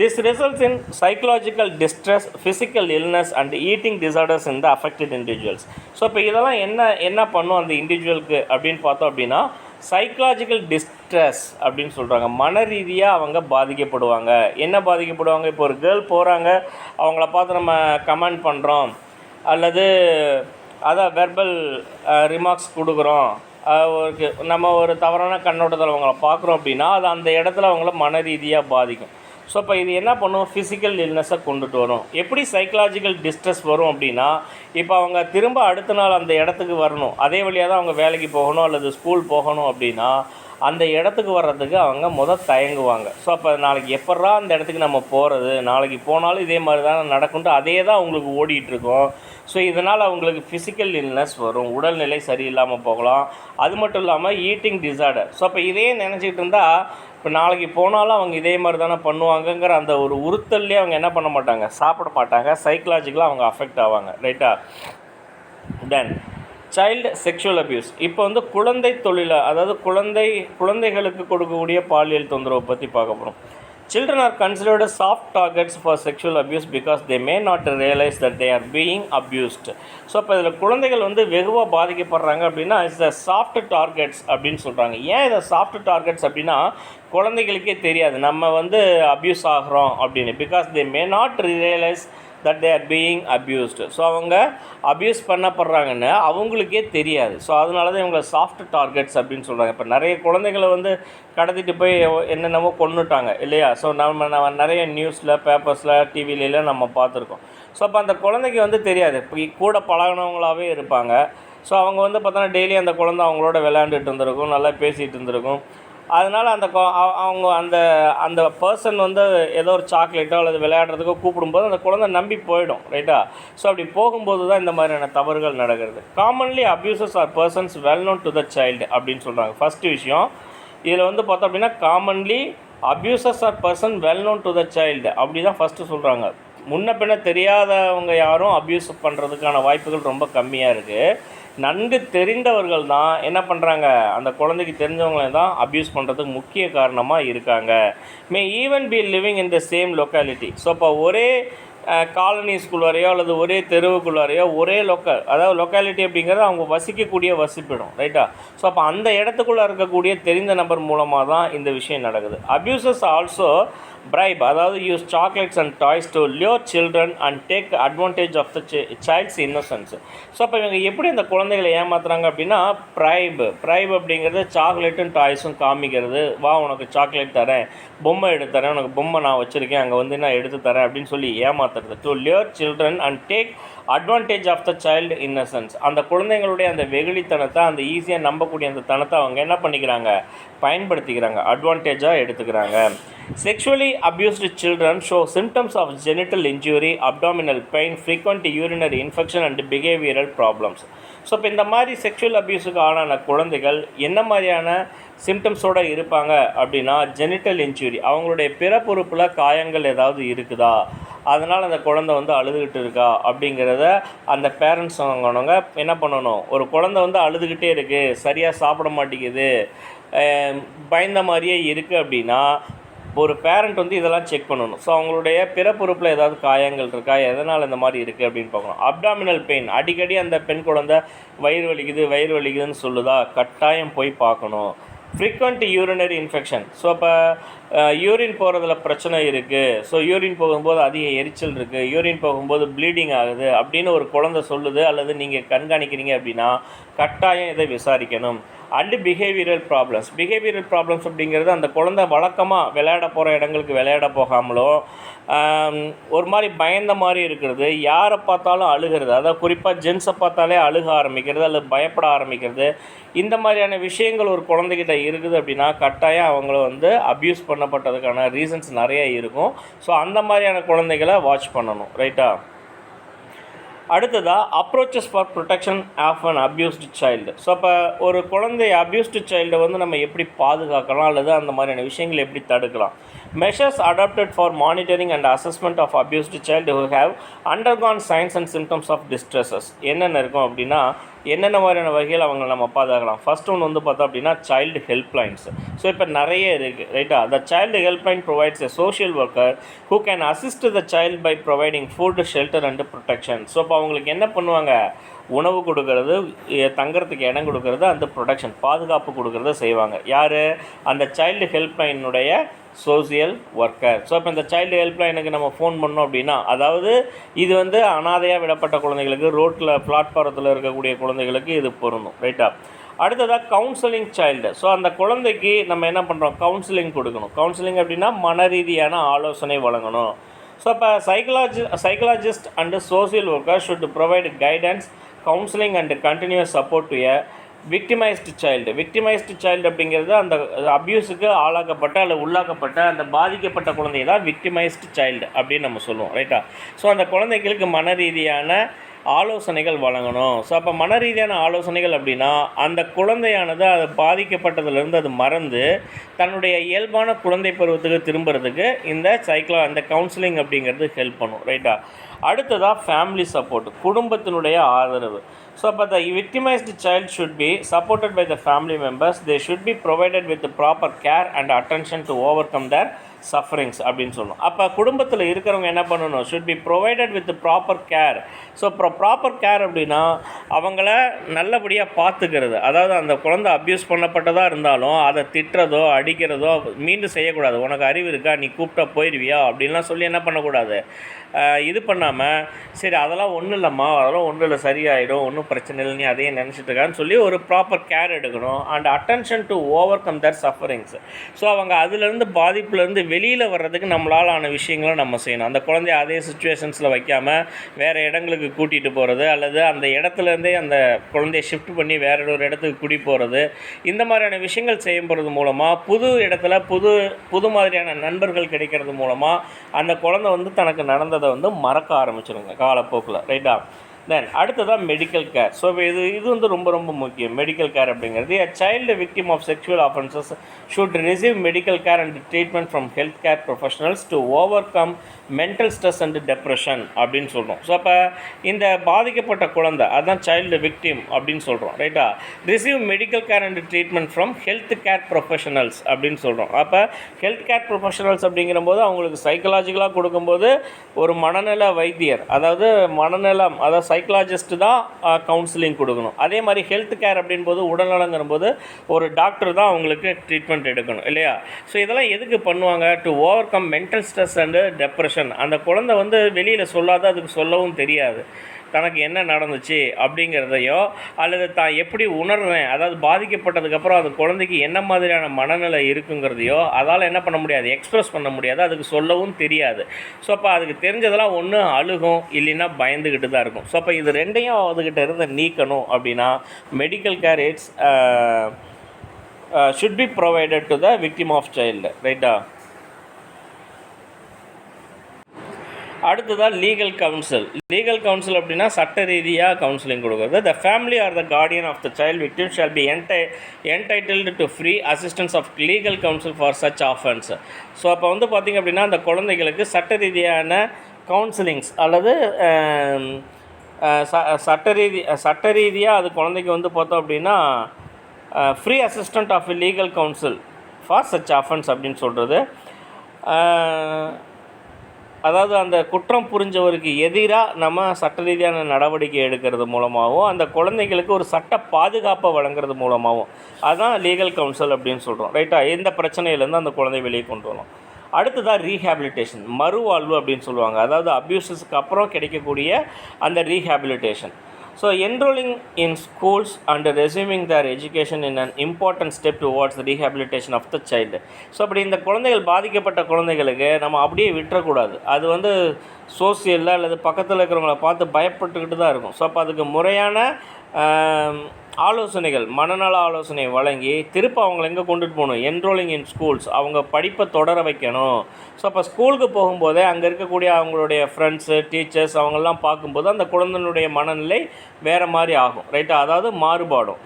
This results in psychological distress, physical illness and eating disorders in the affected individuals. So இப்போ இதெல்லாம் என்ன பண்ணும் அந்த இண்டிவிஜுவலுக்கு அப்படின்னு பார்த்தோம் அப்படின்னா சைக்கலாஜிக்கல் டிஸ்ட்ரெஸ் அப்படின்னு சொல்கிறாங்க. மன ரீதியாக அவங்க பாதிக்கப்படுவாங்க. என்ன பாதிக்கப்படுவாங்க? இப்போ ஒரு கேர்ள் போகிறாங்க, அவங்கள பார்த்து நம்ம கமெண்ட் பண்ணுறோம் அல்லது அதான் வெர்பல் ரிமார்க்ஸ் கொடுக்குறோம், நம்ம ஒரு தவறான கண்ணோட்டத்தில் அவங்கள பார்க்குறோம் அப்படின்னா அது அந்த இடத்துல அவங்கள மன ரீதியாக பாதிக்கும். ஸோ இப்போ இது என்ன பண்ணும்? ஃபிசிக்கல் இல்னஸை கொண்டுட்டு வரும். எப்படி சைக்கலாஜிக்கல் டிஸ்ட்ரெஸ் வரும் அப்படின்னா, இப்போ அவங்க திரும்ப அடுத்த நாள் அந்த இடத்துக்கு வரணும், அதே வழியாக தான் அவங்க வேலைக்கு போகணும் அல்லது ஸ்கூல் போகணும் அப்படின்னா அந்த இடத்துக்கு வர்றதுக்கு அவங்க தயங்குவாங்க. ஸோ அப்போ நாளைக்கு எப்பட்றா அந்த இடத்துக்கு நம்ம போகிறது, நாளைக்கு போனாலும் இதே மாதிரி தான் நடக்கும்ட்டு அதே தான் அவங்களுக்கு ஓடிட்டுருக்கோம். ஸோ இதனால் அவங்களுக்கு ஃபிசிக்கல் இல்னஸ் வரும், உடல்நிலை சரியில்லாமல் போகலாம். அது மட்டும் இல்லாமல் ஈட்டிங் டிசார்டர். ஸோ அப்போ இதே நினச்சிக்கிட்டு இருந்தால் இப்போ நாளைக்கு போனாலும் அவங்க இதே மாதிரி தானே பண்ணுவாங்கங்கிற அந்த ஒரு உறுத்தல்லே அவங்க என்ன பண்ண மாட்டாங்க, சாப்பிட மாட்டாங்க. சைக்கலாஜிக்கலாக அவங்க அஃபெக்ட் ஆவாங்க, ரைட்டா? தென் சைல்டு செக்ஷுவல் அப்யூஸ். இப்போ வந்து குழந்தை தொழிலை, அதாவது குழந்தைகளுக்கு கொடுக்கக்கூடிய பாலியல் தொந்தரவை பற்றி பார்க்க போகிறோம். Children are considered soft targets for sexual abuse because they may not realize that they are being abused. So இப்போ இதில் குழந்தைகள் வந்து வெகுவாக பாதிக்கப்படுறாங்க அப்படின்னா இட்ஸ் த சாஃப்ட் டார்கெட்ஸ் அப்படின்னு சொல்கிறாங்க. ஏன் இதை சாஃப்ட் டார்கெட்ஸ் அப்படின்னா குழந்தைகளுக்கே தெரியாது நம்ம வந்து அப்யூஸ் ஆகிறோம் அப்படின்னு. Because they may not realise that they are being abused. So அவங்க அப்யூஸ் பண்ணப்படுறாங்கன்னு அவங்களுக்கே தெரியாது. ஸோ அதனால தான் இவங்களை சாஃப்ட் டார்கெட்ஸ் அப்படின்னு சொல்கிறாங்க. இப்போ நிறைய குழந்தைகளை வந்து கடத்திட்டு போய் என்னென்னமோ கொன்னுட்டாங்க இல்லையா? ஸோ நம்ம நிறைய நியூஸில், பேப்பர்ஸில், டிவிலெலாம் நம்ம பார்த்துருக்கோம். ஸோ அப்போ அந்த குழந்தைக்கு வந்து தெரியாது, இப்போ கூட பழகினவங்களாகவே இருப்பாங்க. ஸோ அவங்க வந்து பார்த்தோன்னா டெய்லி அந்த குழந்தை அவங்களோட விளையாண்டுட்டு இருந்திருக்கும், நல்லா பேசிகிட்டு இருந்திருக்கும். அதனால் அவங்க அந்த பர்சன் வந்து ஏதோ ஒரு சாக்லேட்டோ அல்லது விளையாடுறதுக்கோ கூப்பிடும்போது அந்த குழந்தை நம்பி போயிடும், ரைட்டா? ஸோ அப்படி போகும்போது தான் இந்த மாதிரியான தவறுகள் நடக்கிறது. Commonly abusers are persons well known to the child அப்படின்னு சொல்கிறாங்க. ஃபஸ்ட்டு விஷயம் இதில் வந்து பார்த்தோம் அப்படின்னா commonly abusers are person well known to the child அப்படி தான் ஃபஸ்ட்டு சொல்கிறாங்க. முன்ன பின்ன தெரியாதவங்க யாரும் அப்யூஸ் பண்ணுறதுக்கான வாய்ப்புகள் ரொம்ப கம்மியாக இருக்குது. நன்கு தெரிந்தவர்கள் தான் என்ன பண்ணுறாங்க, அந்த குழந்தைக்கு தெரிஞ்சவங்களே தான் அப்யூஸ் பண்ணுறதுக்கு முக்கிய காரணமாக இருக்காங்க. மே even be living in the same locality. So இப்போ ஒரே காலனிஸ்குள்ளாரையோ அல்லது ஒரே தெருவுக்குள்ளாரையோ ஒரே அதாவது லொக்காலிட்டி அப்படிங்கிறது அவங்க வசிக்கக்கூடிய வசிப்பிடும், ரைட்டா? ஸோ அப்போ அந்த இடத்துக்குள்ளே இருக்கக்கூடிய தெரிந்த நபர் மூலமாக தான் இந்த விஷயம் நடக்குது. அப்யூசஸ் ஆல்சோ bribe, அதாவது use chocolates and toys to lure children and take advantage of the child's innocence. So அப்போ இவங்க எப்படி அந்த குழந்தைகளை ஏமாத்துறாங்க அப்படின்னா ப்ரைப் அப்படிங்கிறது சாக்லேட்டும் டாய்ஸும் காமிக்கிறது. வா உனக்கு சாக்லேட் தரேன், பொம்மை எடுத்து தரேன், உனக்கு பொம்மை நான் வச்சுருக்கேன், அங்கே வந்து நான் எடுத்து தரேன் அப்படின்னு சொல்லி ஏமாத்துறது. To lure children and take advantage of the child innocence. அந்த குழந்தைங்களுடைய அந்த வெகுளித்தனத்தை, அந்த ஈஸியாக நம்பக்கூடிய அந்த தனத்தை அவங்க என்ன பண்ணிக்கிறாங்க, பயன்படுத்திக்கிறாங்க, அட்வான்டேஜாக எடுத்துக்கிறாங்க. Sexually abused children show symptoms of genital injury, abdominal pain, frequent urinary infection and behavioral problems. So இப்போ இந்த மாதிரி செக்ஷுவல் அப்யூஸுக்கு ஆளான குழந்தைகள் என்ன மாதிரியான சிம்டம்ஸோடு இருப்பாங்க அப்படின்னா ஜெனிட்டல் இன்ஜுரி, அவங்களுடைய பிறப்புறுப்பில் காயங்கள் ஏதாவது இருக்குதா, அதனால் அந்த குழந்தை வந்து அழுதுகிட்டு இருக்கா அப்படிங்கிறத அந்த பேரண்ட்ஸ் வாங்கினவங்க என்ன பண்ணணும், ஒரு குழந்தை வந்து அழுதுகிட்டே இருக்குது, சரியாக சாப்பிட மாட்டேங்குது, பயந்த மாதிரியே இருக்குது அப்படின்னா ஒரு பேரண்ட் வந்து இதெல்லாம் செக் பண்ணணும். ஸோ அவங்களுடைய பிறப்புறுப்பில் ஏதாவது காயங்கள் இருக்கா, எதனால் இந்த மாதிரி இருக்குது அப்படின்னு பார்க்கணும். அப்டாமினல் பெயின், அடிக்கடி அந்த பெண் குழந்தை வயிறு வலிக்குதுன்னு சொல்லுதா, கட்டாயம் போய் பார்க்கணும். ஃப்ரீக்வெண்ட் யூரினரி இன்ஃபெக்ஷன், ஸோ இப்போ யூரின் போகிறதுல பிரச்சனை இருக்குது, ஸோ யூரின் போகும்போது அதிக எரிச்சல் இருக்குது, யூரின் போகும்போது ப்ளீடிங் ஆகுது அப்படின்னு ஒரு குழந்தை சொல்லுது அல்லது நீங்கள் கண்காணிக்கிறீங்க அப்படின்னா கட்டாயம் இதை விசாரிக்கணும். அண்டு பிஹேவியரல் ப்ராப்ளம்ஸ் அப்படிங்கிறது அந்த குழந்தை வழக்கமாக விளையாட போகிற இடங்களுக்கு விளையாட போகாமலோ ஒரு மாதிரி பயந்த மாதிரி இருக்கிறது, யாரை பார்த்தாலும் அழுகிறது, அதாவது குறிப்பாக ஜென்ஸை பார்த்தாலே அழுக ஆரம்பிக்கிறது அல்லது பயப்பட ஆரம்பிக்கிறது, இந்த மாதிரியான விஷயங்கள் ஒரு குழந்தைகிட்ட இருக்குது அப்படின்னா கட்டாயம் அவங்கள வந்து அப்யூஸ் பண்ணப்பட்டதுக்கான ரீசன்ஸ் நிறைய இருக்கும். ஸோ அந்த மாதிரியான குழந்தைகளை வாட்ச் பண்ணணும். ரைட்டா? அடுத்ததாக approaches for protection of an abused child. So அப்போ ஒரு குழந்தை அப்யூஸ்டு சைல்டை வந்து நம்ம எப்படி பாதுகாக்கலாம் அல்லது அந்த மாதிரியான விஷயங்களை எப்படி தடுக்கலாம். Measures adopted for monitoring and assessment of abused child who have undergone signs and symptoms of distresses என்னென்ன இருக்கும் அப்படின்னா என்னென்ன மாதிரியான வகையில் அவங்க நம்ம பாதுகாக்கலாம். ஃபஸ்ட் ஒன்று வந்து பார்த்தோம் அப்படின்னா சைல்டு ஹெல்ப்லைன்ஸ். ஸோ இப்போ நிறைய இருக்குது. ரைட்டா? The child helpline provides a social worker who can assist the child by providing food, shelter and protection. So இப்போ அவங்களுக்கு என்ன பண்ணுவாங்க, உணவு கொடுக்கறது, தங்குறதுக்கு இடம் கொடுக்கறது, அந்த ப்ரொடெக்ஷன் பாதுகாப்பு கொடுக்கறத செய்வாங்க. யார்? அந்த சைல்டு ஹெல்ப்லைனுடைய சோசியல் ஒர்க்கர். ஸோ இப்போ இந்த சைல்டு ஹெல்ப்லைனுக்கு நம்ம ஃபோன் பண்ணோம் அப்படின்னா, அதாவது இது வந்து அனாதையாக விடப்பட்ட குழந்தைகளுக்கு, ரோட்டில் பிளாட்ஃபாரத்தில் இருக்கக்கூடிய குழந்தைகளுக்கு இது பொருந்தும். ரைட்டா? அடுத்ததாக கவுன்சிலிங் சைல்டு. ஸோ அந்த குழந்தைக்கு நம்ம என்ன பண்ணுறோம், கவுன்சிலிங் கொடுக்கணும். கவுன்சிலிங் அப்படின்னா மன ரீதியான ஆலோசனை வழங்கணும். ஸோ இப்போ psychologist and social worker should provide guidance, counselling and continuous support to a victimised child அப்படிங்கிறது அந்த அப்யூஸுக்கு ஆளாக்கப்பட்ட அல்லது உள்ளாக்கப்பட்ட அந்த பாதிக்கப்பட்ட குழந்தைய தான் விக்டிமைஸ்டு சைல்டு அப்படின்னு நம்ம சொல்லுவோம். ரைட்டா? ஸோ அந்த குழந்தைகளுக்கு மன ரீதியான ஆலோசனைகள் வழங்கணும். ஸோ அப்போ மன ரீதியான ஆலோசனைகள் அப்படின்னா அந்த குழந்தையானது அது பாதிக்கப்பட்டதுலேருந்து அது மறந்து தன்னுடைய இயல்பான குழந்தை பருவத்துக்கு திரும்புறதுக்கு இந்த கவுன்சிலிங் அப்படிங்கிறது ஹெல்ப் பண்ணும். ரைட்டா? அடுத்ததாக ஃபேமிலி சப்போர்ட், குடும்பத்தினுடைய ஆதரவு. ஸோ அப்போ the victimised child should be supported by the family members. They should be provided with proper care and attention to overcome their sufferings அப்படின்னு சொல்லணும். அப்போ குடும்பத்தில் இருக்கிறவங்க என்ன பண்ணணும், should be provided with proper care. So proper care அப்படின்னா அவங்கள நல்லபடியாக பார்த்துக்கிறது. அதாவது அந்த குழந்தை அப்யூஸ் பண்ணப்பட்டதாக இருந்தாலும் அதை திட்டுறதோ அடிக்கிறதோ மீண்டும் செய்யக்கூடாது. உனக்கு அறிவு இருக்கா, நீ கூப்பிட்டா போயிடுவியா அப்படின்லாம் சொல்லி என்ன பண்ணக்கூடாது, இது பண்ணாமல் சரி அதெல்லாம் ஒன்றும் இல்லைம்மா, அதெல்லாம் ஒன்றும் இல்லை, சரியாயிடும், ஒன்றும் பிரச்சனை இல்லை, நீ அதையே நினச்சிட்டு இருக்கான்னு சொல்லி ஒரு ப்ராப்பர் கேர் எடுக்கணும். And attention to overcome their sufferings. So அவங்க அதுலேருந்து பாதிப்புலேருந்து வெளியில் வர்றதுக்கு நம்மளால் ஆன விஷயங்களை நம்ம செய்யணும். அந்த குழந்தைய அதே சுச்சுவேஷன்ஸில் வைக்காமல் வேறு இடங்களுக்கு கூட்டிகிட்டு போகிறது அல்லது அந்த இடத்துலேருந்தே அந்த குழந்தைய ஷிஃப்ட் பண்ணி வேற ஒரு இடத்துக்கு கூட்டி போகிறது, இந்த மாதிரியான விஷயங்கள் செய்யும் போகிறது மூலமாக புது இடத்துல புது மாதிரியான நண்பர்கள் கிடைக்கிறது மூலமாக அந்த குழந்தை வந்து தனக்கு நடந்ததை வந்து மறக்க ஆரம்பிச்சிருங்க காலப்போக்கில். ரைட்டா? தென் அடுத்ததான் மெடிக்கல் கேர். ஸோ இது வந்து ரொம்ப ரொம்ப முக்கியம். மெடிக்கல் கேர் அப்படிங்கிறது a child victim of sexual offences should receive medical care and treatment from health care professionals to overcome mental stress and depression அப்படின்னு சொல்கிறோம். ஸோ அப்போ இந்த பாதிக்கப்பட்ட குழந்தை அதுதான் சைல்டு விக்டிம் அப்படின்னு சொல்கிறோம். ரைட்டா? Receive medical care and treatment from health care professionals அப்படின்னு சொல்கிறோம். அப்போ ஹெல்த் கேர் ப்ரொஃபஷனல்ஸ் அப்படிங்கிறபோது அவங்களுக்கு சைக்கலாஜிக்கலாக கொடுக்கும்போது ஒரு மனநல வைத்தியர், அதாவது சைக்கலாஜிஸ்ட்டு தான் கவுன்சிலிங் கொடுக்கணும். அதே மாதிரி ஹெல்த் கேர் அப்படின்போது உடல்நலங்கிற போது ஒரு டாக்டர் தான் அவங்களுக்கு ட்ரீட்மெண்ட் எடுக்கணும் இல்லையா? ஸோ இதெல்லாம் எதுக்கு பண்ணுவாங்க, to over come mental stress and depression. அந்த குழந்தை வந்து வெளியில் சொல்லாத, அதுக்கு சொல்லவும் தெரியாது தனக்கு என்ன நடந்துச்சு அப்படிங்கிறதையோ அல்லது தான் எப்படி உணர்றேன், அதாவது பாதிக்கப்பட்டதுக்கப்புறம் அந்த குழந்தைக்கு என்ன மாதிரியான மனநிலை இருக்குங்கிறதையோ அதால் என்ன பண்ண முடியாது, எக்ஸ்ப்ரெஸ் பண்ண முடியாது, அதுக்கு சொல்லவும் தெரியாது. ஸோ அப்போ அதுக்கு தெரிஞ்சதெல்லாம் ஒன்று அழுகும், இல்லைன்னா பயந்துக்கிட்டு தான் இருக்கும். ஸோ அப்போ இது ரெண்டையும் அதுக்கிட்ட இருந்து நீக்கணும் அப்படின்னா medical care it's should be provided to the victim of child. ரைட்டா? அடுத்ததாக லீகல் கவுன்சில் அப்படின்னா சட்ட ரீதியாக கவுன்சிலிங் கொடுக்குறது. The family or the guardian of the child victim shall be entitled to free assistance of legal counsel for such offence. So அப்போ வந்து பார்த்திங்க அப்படின்னா அந்த குழந்தைகளுக்கு சட்ட ரீதியான கவுன்சிலிங்ஸ் அல்லது சட்ட ரீதியாக அது குழந்தைக்கு வந்து பார்த்தோம் அப்படின்னா free assistant of legal counsel for such offence அப்படின்னு சொல்கிறது. அதாவது அந்த குற்றம் புரிஞ்சவருக்கு எதிராக நம்ம சட்ட ரீதியான நடவடிக்கை எடுக்கிறது மூலமாகவும் அந்த குழந்தைங்களுக்கு ஒரு சட்ட பாதுகாப்பை வழங்குறது மூலமாகவும் அதுதான் லீகல் கவுன்சில் அப்படின்னு சொல்கிறோம். ரைட்டா? இந்த பிரச்சனையிலேருந்து அந்த குழந்தை வெளியே கொண்டு வரணும். அடுத்ததாக ரீஹேபிலிட்டேஷன், மறுவாழ்வு அப்படின்னு சொல்லுவாங்க. அதாவது அப்யூசஸ்க்கு அப்புறம் கிடைக்கக்கூடிய அந்த rehabilitation. So enrolling in schools and resuming their education in an important step towards the rehabilitation of the child. So அப்படி இந்த குழந்தைகள் பாதிக்கப்பட்ட குழந்தைகளுக்கு நம்ம அப்படியே விட்டுறக்கூடாது. அது வந்து சோசியலில் அல்லது பக்கத்தில் இருக்கிறவங்கள பார்த்து பயப்பட்டுக்கிட்டு தான் இருக்கும். ஸோ அப்போ அதுக்கு முறையான ஆலோசனைகள், மனநல ஆலோசனை வழங்கி திரும்ப அவங்கள எங்கே கொண்டுட்டு போகணும், என்ரோலிங் இன் ஸ்கூல்ஸ், அவங்க படிப்பை தொடர வைக்கணும். ஸோ அப்போ ஸ்கூலுக்கு போகும்போதே அங்கே இருக்கக்கூடிய அவங்களுடைய ஃப்ரெண்ட்ஸு, டீச்சர்ஸ் அவங்கெல்லாம் பார்க்கும்போது அந்த குழந்தைனுடைய மனநிலை வேறு மாதிரி ஆகும். ரைட்டா? அதாவது மாறுபாடும்.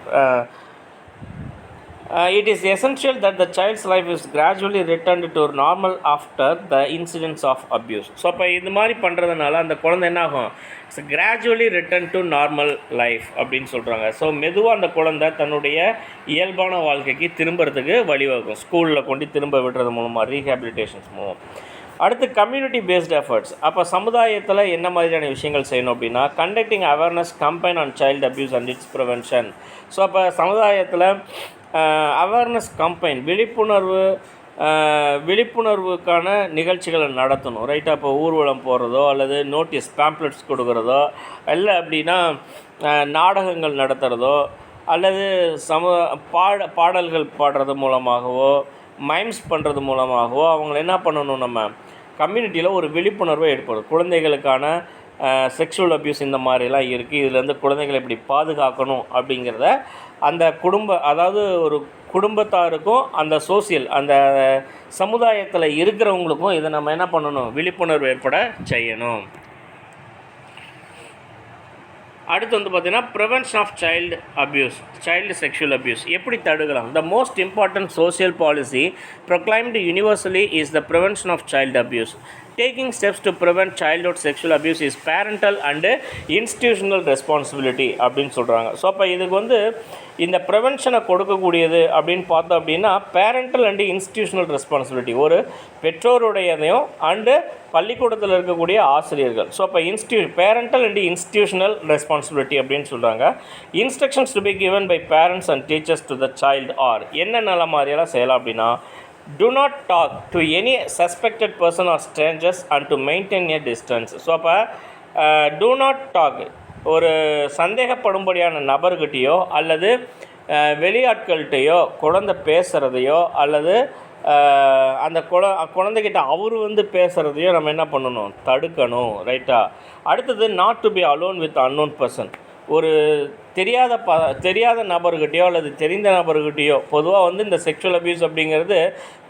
It is essential that the child's life is gradually returned to normal after the incidents of abuse. So அப்போ இது மாதிரி பண்ணுறதுனால அந்த குழந்தை என்ன ஆகும், it's gradually return to normal life அப்படின்னு சொல்கிறாங்க. ஸோ மெதுவாக அந்த குழந்தை தன்னுடைய இயல்பான வாழ்க்கைக்கு திரும்புறதுக்கு வழிவகுக்கும், ஸ்கூலில் கொண்டு திரும்ப விடுறது மூலமாக, ரீஹேபிலிட்டேஷன்ஸ் மூலம். அடுத்து கம்யூனிட்டி பேஸ்ட் எஃபர்ட்ஸ். அப்போ சமுதாயத்தில் என்ன மாதிரியான விஷயங்கள் செய்யணும் அப்படின்னா, conducting awareness campaign on child abuse and it's prevention. So அப்போ சமுதாயத்தில் அவேர்னஸ் கம்பெயின், விழிப்புணர்வுக்கான நிகழ்ச்சிகளை நடத்தணும். ரைட்டாக? இப்போ ஊர்வலம் போகிறதோ அல்லது நோட்டீஸ் பேம்ப்ளெட்ஸ் கொடுக்குறதோ, இல்லை அப்படின்னா நாடகங்கள் நடத்துகிறதோ அல்லது பாடல்கள் பாடுறது மூலமாகவோ மைம்ஸ் பண்ணுறது மூலமாகவோ அவங்கள என்ன பண்ணணும், நம்ம கம்யூனிட்டியில் ஒரு விழிப்புணர்வை ஏற்படும். குழந்தைகளுக்கான செக்ஷுவல் அப்யூஸ் இந்த மாதிரிலாம் இருக்குது, இதுலேருந்து குழந்தைகளை எப்படி பாதுகாக்கணும் அப்படிங்கிறத அந்த அதாவது ஒரு குடும்பத்தாருக்கும் அந்த சோசியல் அந்த சமுதாயத்தில் இருக்கிறவங்களுக்கும் இதை நம்ம என்ன பண்ணணும், விழிப்புணர்வு ஏற்பட செய்யணும். அடுத்து வந்து பார்த்திங்கன்னா prevention of child sexual abuse எப்படி தடுக்கலாம். The most important social policy proclaimed universally is the prevention of child abuse. Taking steps to prevent childhood sexual abuse is parental and institutional responsibility அப்படின்னு சொல்கிறாங்க. ஸோ அப்போ இதுக்கு வந்து இந்த ப்ரிவென்ஷனை கொடுக்கக்கூடியது அப்படின்னு பார்த்தோம் அப்படின்னா பேரண்டல் அண்டு இன்ஸ்டிடியூஷனல் ரெஸ்பான்சிபிலிட்டி, ஒரு பெற்றோருடையதையும் அண்டு பள்ளிக்கூடத்தில் இருக்கக்கூடிய ஆசிரியர்கள். ஸோ அப்போ பேரண்டல் அண்டு இன்ஸ்டிடியூஷனல் ரெஸ்பான்சிபிலிட்டி அப்படின்னு சொல்கிறாங்க. Instructions to be given by parents and teachers to the child are என்னென்ன மாதிரியெல்லாம் செய்யலாம் அப்படின்னா, do not talk to any suspected person or strangers and to maintain a distance. So அப்போ do not talk, ஒரு சந்தேகப்படும்படியான நபர்கிட்டையோ அல்லது வெளியாட்கள்கிட்டையோ குழந்தை பேசுகிறதையோ அல்லது அந்த குழந்தைகிட்ட அவர் வந்து பேசுகிறதையோ நம்ம என்ன பண்ணணும், தடுக்கணும். ரைட்டா? அடுத்தது not to be alone with unknown person. ஒரு தெரியாத நபர்கிட்டையோ அல்லது தெரிந்த நபர்கிட்டையோ, பொதுவாக வந்து இந்த செக்ஷுவல் அப்யூஸ் அப்படிங்கிறது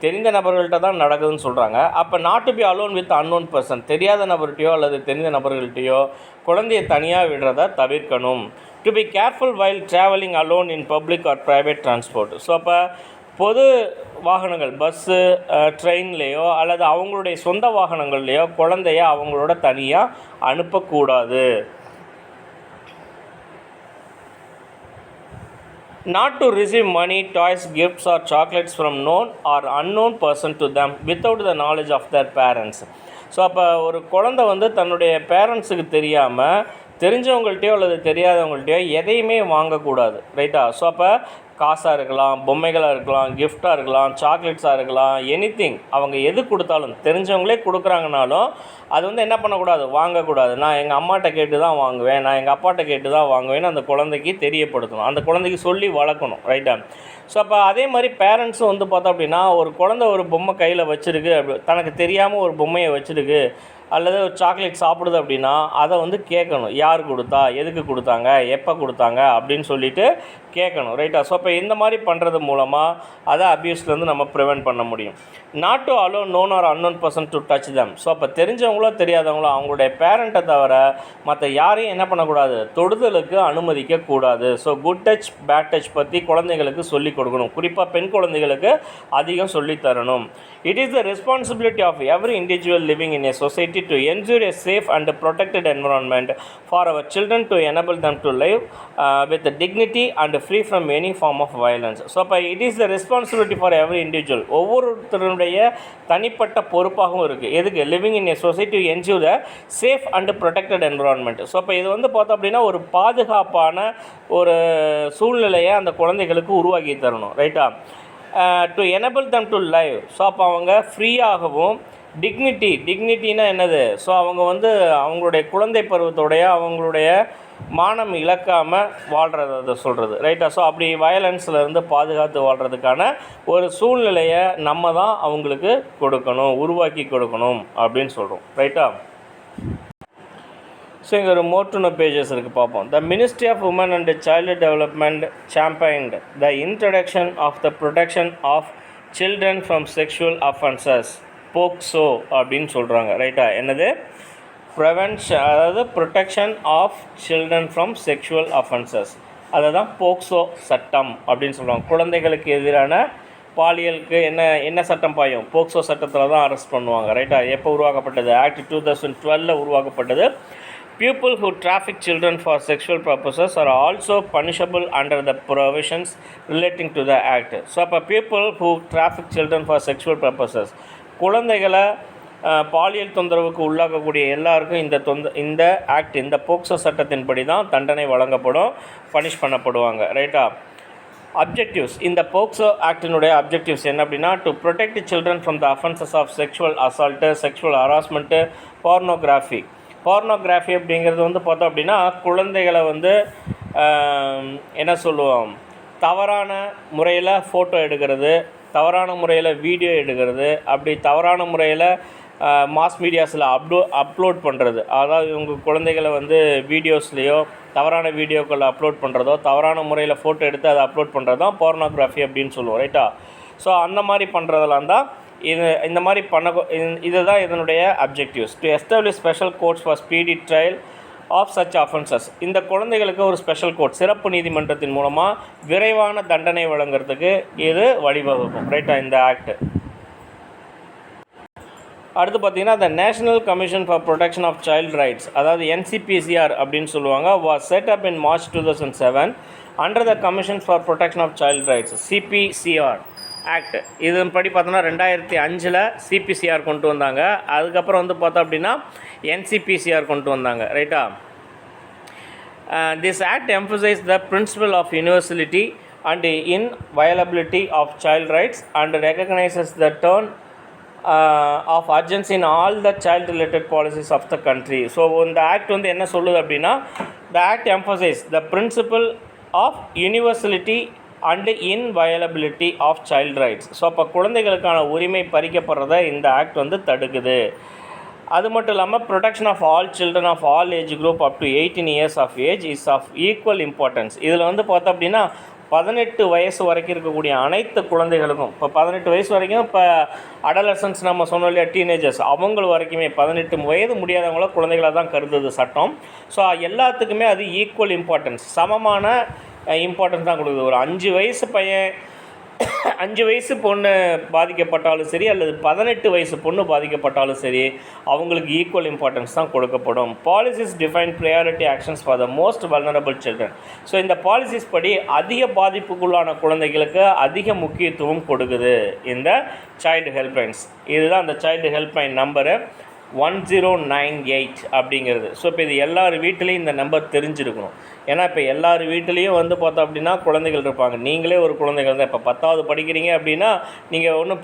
தெரிந்த நபர்கள்ட்ட தான் நடக்குதுன்னு சொல்கிறாங்க. அப்போ not to be alone with unknown person, தெரியாத நபர்கிட்டையோ அல்லது தெரிந்த நபர்கள்ட்டையோ குழந்தையை தனியாக விடுறத தவிர்க்கணும். To be careful while travelling alone in public or private transport. So அப்போ பொது வாகனங்கள், பஸ்ஸு, ட்ரெயின்லேயோ அல்லது அவங்களுடைய சொந்த வாகனங்கள்லேயோ குழந்தைய அவங்களோட தனியாக அனுப்பக்கூடாது. Not to receive money, toys, gifts or chocolates from known or unknown person to them without the knowledge of their parents. So அப்போ ஒரு குழந்தை வந்து தன்னுடைய பேரண்ட்ஸுக்கு தெரியாமல் தெரிஞ்சவங்கள்ட்டையோ அல்லது தெரியாதவங்கள்ட்டையோ எதையுமே வாங்கக்கூடாது. ரைட்டா? ஸோ அப்போ காசாக இருக்கலாம், பொம்மைகளாக இருக்கலாம், கிஃப்டாக இருக்கலாம், சாக்லேட்ஸாக இருக்கலாம், எனிதிங் அவங்க எது கொடுத்தாலும் தெரிஞ்சவங்களே கொடுக்குறாங்கனாலும் அது வந்து என்ன பண்ணக்கூடாது, வாங்கக்கூடாது. நான் எங்கள் அம்மாட்ட கேட்டு தான் வாங்குவேன், நான் எங்கள் அப்பாட்ட கேட்டு தான் வாங்குவேன்னு அந்த குழந்தைக்கு தெரியப்படுத்தணும், அந்த குழந்தைக்கு சொல்லி வளர்க்கணும். ரைட்டா? ஸோ அப்போ அதே மாதிரி பேரண்ட்ஸும் வந்து பார்த்தோம் அப்படின்னா, ஒரு குழந்தை ஒரு பொம்மை கையில் வச்சுருக்கு, தனக்கு தெரியாமல் ஒரு பொம்மையை வச்சுருக்கு அல்லது ஒரு சாக்லேட் சாப்பிடுது அப்படின்னா அதை வந்து கேட்கணும், யார் கொடுத்தா, எதுக்கு கொடுத்தாங்க, எப்போ கொடுத்தாங்க அப்படின்னு சொல்லிட்டு கேட்கணும். ரைட்டா? ஸோ அப்போ இந்த மாதிரி பண்ணுறது மூலமாக அதை அப்யூஸ்லேருந்து நம்ம ப்ரிவென்ட் பண்ண முடியும். Not to allow known or unknown person to touch them. So அப்போ தெரிஞ்சவங்களோ தெரியாதவங்களோ அவங்களுடைய பேரண்ட்டை தவிர மற்ற யாரையும் என்ன பண்ணக்கூடாது, தொடுதலுக்கு அனுமதிக்கக்கூடாது. So good touch bad touch பற்றி குழந்தைங்களுக்கு சொல்லிக் கொடுக்கணும், குறிப்பாக பெண் குழந்தைகளுக்கு அதிகம் சொல்லித்தரணும். It is the responsibility of every individual living in a society society to ensure a safe and protected environment for our children to enable them to live with dignity and free from any form of violence. So அப்போ it is the responsibility for every individual, ஒவ்வொருத்தருடைய தனிப்பட்ட பொறுப்பாகவும் இருக்குது. எதுக்கு? Living in a society to ensure the safe and protected environment. So அப்போ இது வந்து பார்த்தோம் அப்படின்னா ஒரு பாதுகாப்பான ஒரு சூழ்நிலையை அந்த குழந்தைகளுக்கு உருவாக்கி தரணும். ரைட்டா? To enable them to live. So அப்போ அவங்க ஃப்ரீயாகவும் டிக்னிட்டினா என்னது? ஸோ அவங்க வந்து அவங்களுடைய குழந்தை பருவத்தோடைய அவங்களுடைய மானம் இழக்காமல் வாழ்கிறது அதை சொல்கிறது. ரைட்டா? ஸோ அப்படி வயலன்ஸ்லேருந்து பாதுகாத்து வாழ்கிறதுக்கான ஒரு சூழ்நிலையை நம்ம தான் அவங்களுக்கு கொடுக்கணும், உருவாக்கி கொடுக்கணும் அப்படின்னு சொல்கிறோம். ரைட்டா? ஸோ இங்கே ஒரு மோர் டு நோ பேஜஸ் இருக்குது, பார்ப்போம். The ministry of women and child development championed the introduction of the protection of children from sexual offences, POCSO அப்படின்னு சொல்கிறாங்க. ரைட்டா? என்னது? ப்ரிவென்ஷன், அதாவது protection of children from sexual offences, அதை தான் போக்சோ சட்டம் அப்படின்னு சொல்லுவாங்க. குழந்தைகளுக்கு எதிரான பாலியலுக்கு என்ன சட்டம் பாயும்? போக்சோ சட்டத்தில் தான் அரெஸ்ட் பண்ணுவாங்க. ரைட்டா? எப்போ உருவாக்கப்பட்டது? ஆக்ட் 2012 உருவாக்கப்பட்டது. People who traffic children for sexual purposes are also punishable under the provisions relating to the act. So, அப்போ people who traffic children for sexual purposes, குழந்தைகளை பாலியல் தொந்தரவுக்கு உள்ளாக்கக்கூடிய எல்லாருக்கும் இந்த ஆக்ட், இந்த போக்சோ சட்டத்தின்படி தான் தண்டனை வழங்கப்படும், பனிஷ் பண்ணப்படுவாங்க. ரைட்டா? அப்ஜெக்டிவ்ஸ், இந்த போக்சோ ஆக்டினுடைய அப்ஜெக்டிவ்ஸ் என்ன அப்படின்னா, to protect children from the offences of sexual assault, sexual harassment, pornography. Pornography அப்படிங்கிறது வந்து பார்த்தோம் அப்படின்னா குழந்தைகளை வந்து என்ன சொல்லுவோம், தவறான முறையில் ஃபோட்டோ எடுக்கிறது, தவறான முறையில் வீடியோ எடுக்கிறது, அப்படி தவறான முறையில் மாஸ் மீடியாஸில் அப்லோட் பண்ணுறது. அதாவது இவங்க குழந்தைகளை வந்து வீடியோஸ்லேயோ தவறான வீடியோக்களை அப்லோட் பண்ணுறதோ, தவறான முறையில் ஃபோட்டோ எடுத்து அதை அப்லோட் பண்ணுறது தான் பார்னோகிராஃபி அப்படின்னு சொல்லுவோம். ரைட்டா? ஸோ அந்த மாதிரி பண்ணுறதெல்லாம் தான் இந்த மாதிரி இதுதான் இதனுடைய objectives. To establish special courts for speedy trial of such offences. இந்த குழந்தைகளுக்கு ஒரு ஸ்பெஷல் கோர்ட், சிறப்பு நீதிமன்றத்தின் மூலமாக விரைவான தண்டனை வழங்குறதுக்கு இது வழிவகுக்கும். ரைட்டா? இந்த ஆக்ட். அடுத்து பார்த்திங்கன்னா the national commission for protection of child rights, அதாவது NCPCR அப்படின்னு சொல்லுவாங்க, was set up in March 2007 under the commission for protection of child rights, CPCR act. இதன்படி பார்த்தோன்னா 2005 CPCR கொண்டு வந்தாங்க. அதுக்கப்புறம் வந்து பார்த்தோம் அப்படின்னா NCPCR கொண்டு வந்தாங்க. ரைட்டா? This act emphasise the principle of universality and inviolability of child rights and recognises the turn of urgency in all the child related policies of the country. So இந்த ஆக்ட் வந்து என்ன சொல்லுது அப்படின்னா, the act emphasise the principle of universality and inviolability of child rights. So அப்போ குழந்தைகளுக்கான உரிமை பறிக்கப்படுறத இந்த ஆக்ட் வந்து தடுக்குது. அது மட்டும் இல்லாமல் protection of all children of all age group up to 18 years of age is of equal importance. இதில் வந்து பார்த்தோம் அப்படின்னா 18 வயசு வரைக்கும் இருக்கக்கூடிய அனைத்து குழந்தைகளுக்கும், இப்போ 18 வயசு வரைக்கும், இப்போ அடலசன்ஸ் நம்ம சொன்னோம் இல்லையா, டீனேஜர்ஸ், அவங்க வரைக்குமே 18 வயது முடியாதவங்கள குழந்தைகளாக தான் கருதுது சட்டம். ஸோ எல்லாத்துக்குமே அது ஈக்குவல் இம்பார்ட்டன்ஸ், சமமான இம்பார்ட்டன்ஸ் தான் கொடுக்குது. ஒரு 5 வயசு பையன் 5 வயசு பொண்ணு பாதிக்கப்பட்டாலும் சரி, அல்லது 18 வயசு பொண்ணு பாதிக்கப்பட்டாலும் சரி, அவங்களுக்கு ஈக்குவல் இம்பார்ட்டன்ஸ் தான் கொடுக்கப்படும். Policies define priority actions for the most vulnerable children. So இந்த பாலிசிஸ் படி அதிக பாதிப்புக்குள்ளான குழந்தைகளுக்கு அதிக முக்கியத்துவம் கொடுக்குது இந்த சைல்டு ஹெல்ப்லைன்ஸ். இதுதான் அந்த சைல்டு ஹெல்ப்லைன் நம்பரு 1098 அப்படிங்கிறது. ஸோ இப்போ இது எல்லார் வீட்டிலையும் இந்த நம்பர் தெரிஞ்சிருக்கணும். ஏன்னா இப்போ எல்லார் வீட்டிலையும் வந்து பார்த்தோம் அப்படின்னா குழந்தைகள் இருப்பாங்க. நீங்களே ஒரு குழந்தைகள் தான். இப்போ 10வது படிக்கிறீங்க அப்படின்னா நீங்கள் ஒன்றும்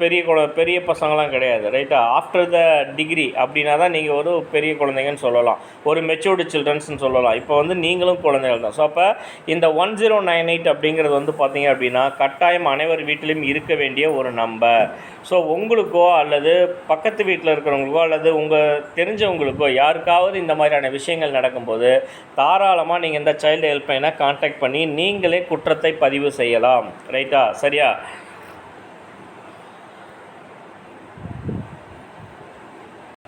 பெரிய பசங்களாம் கிடையாது. ரைட்டா? ஆஃப்டர் த டிகிரி அப்படின்னா தான் நீங்கள் ஒரு பெரிய குழந்தைங்கன்னு சொல்லலாம், ஒரு மெச்சூர்டு சில்ட்ரன்ஸ்னு சொல்லலாம். இப்போ வந்து நீங்களும் குழந்தைகள் தான். ஸோ அப்போ இந்த 1098 அப்படிங்கிறது வந்து பார்த்தீங்க அப்படின்னா கட்டாயம் அனைவர் வீட்டிலையும் இருக்க வேண்டிய ஒரு நம்பர். ஸோ உங்களுக்கோ அல்லது பக்கத்து வீட்டில் இருக்கிறவங்களுக்கோ அல்லது உங்கள் தெரிஞ்சவங்களுக்கோ யாருக்காவது இந்த மாதிரியான விஷயங்கள் நடக்கும்போது தாராளமாக நீங்கள் இந்த சைல்டு ஹெல்ப்லைனை கான்டாக்ட் பண்ணி நீங்களே குற்றத்தை பதிவு செய்யலாம். ரைட்டா? சரியா?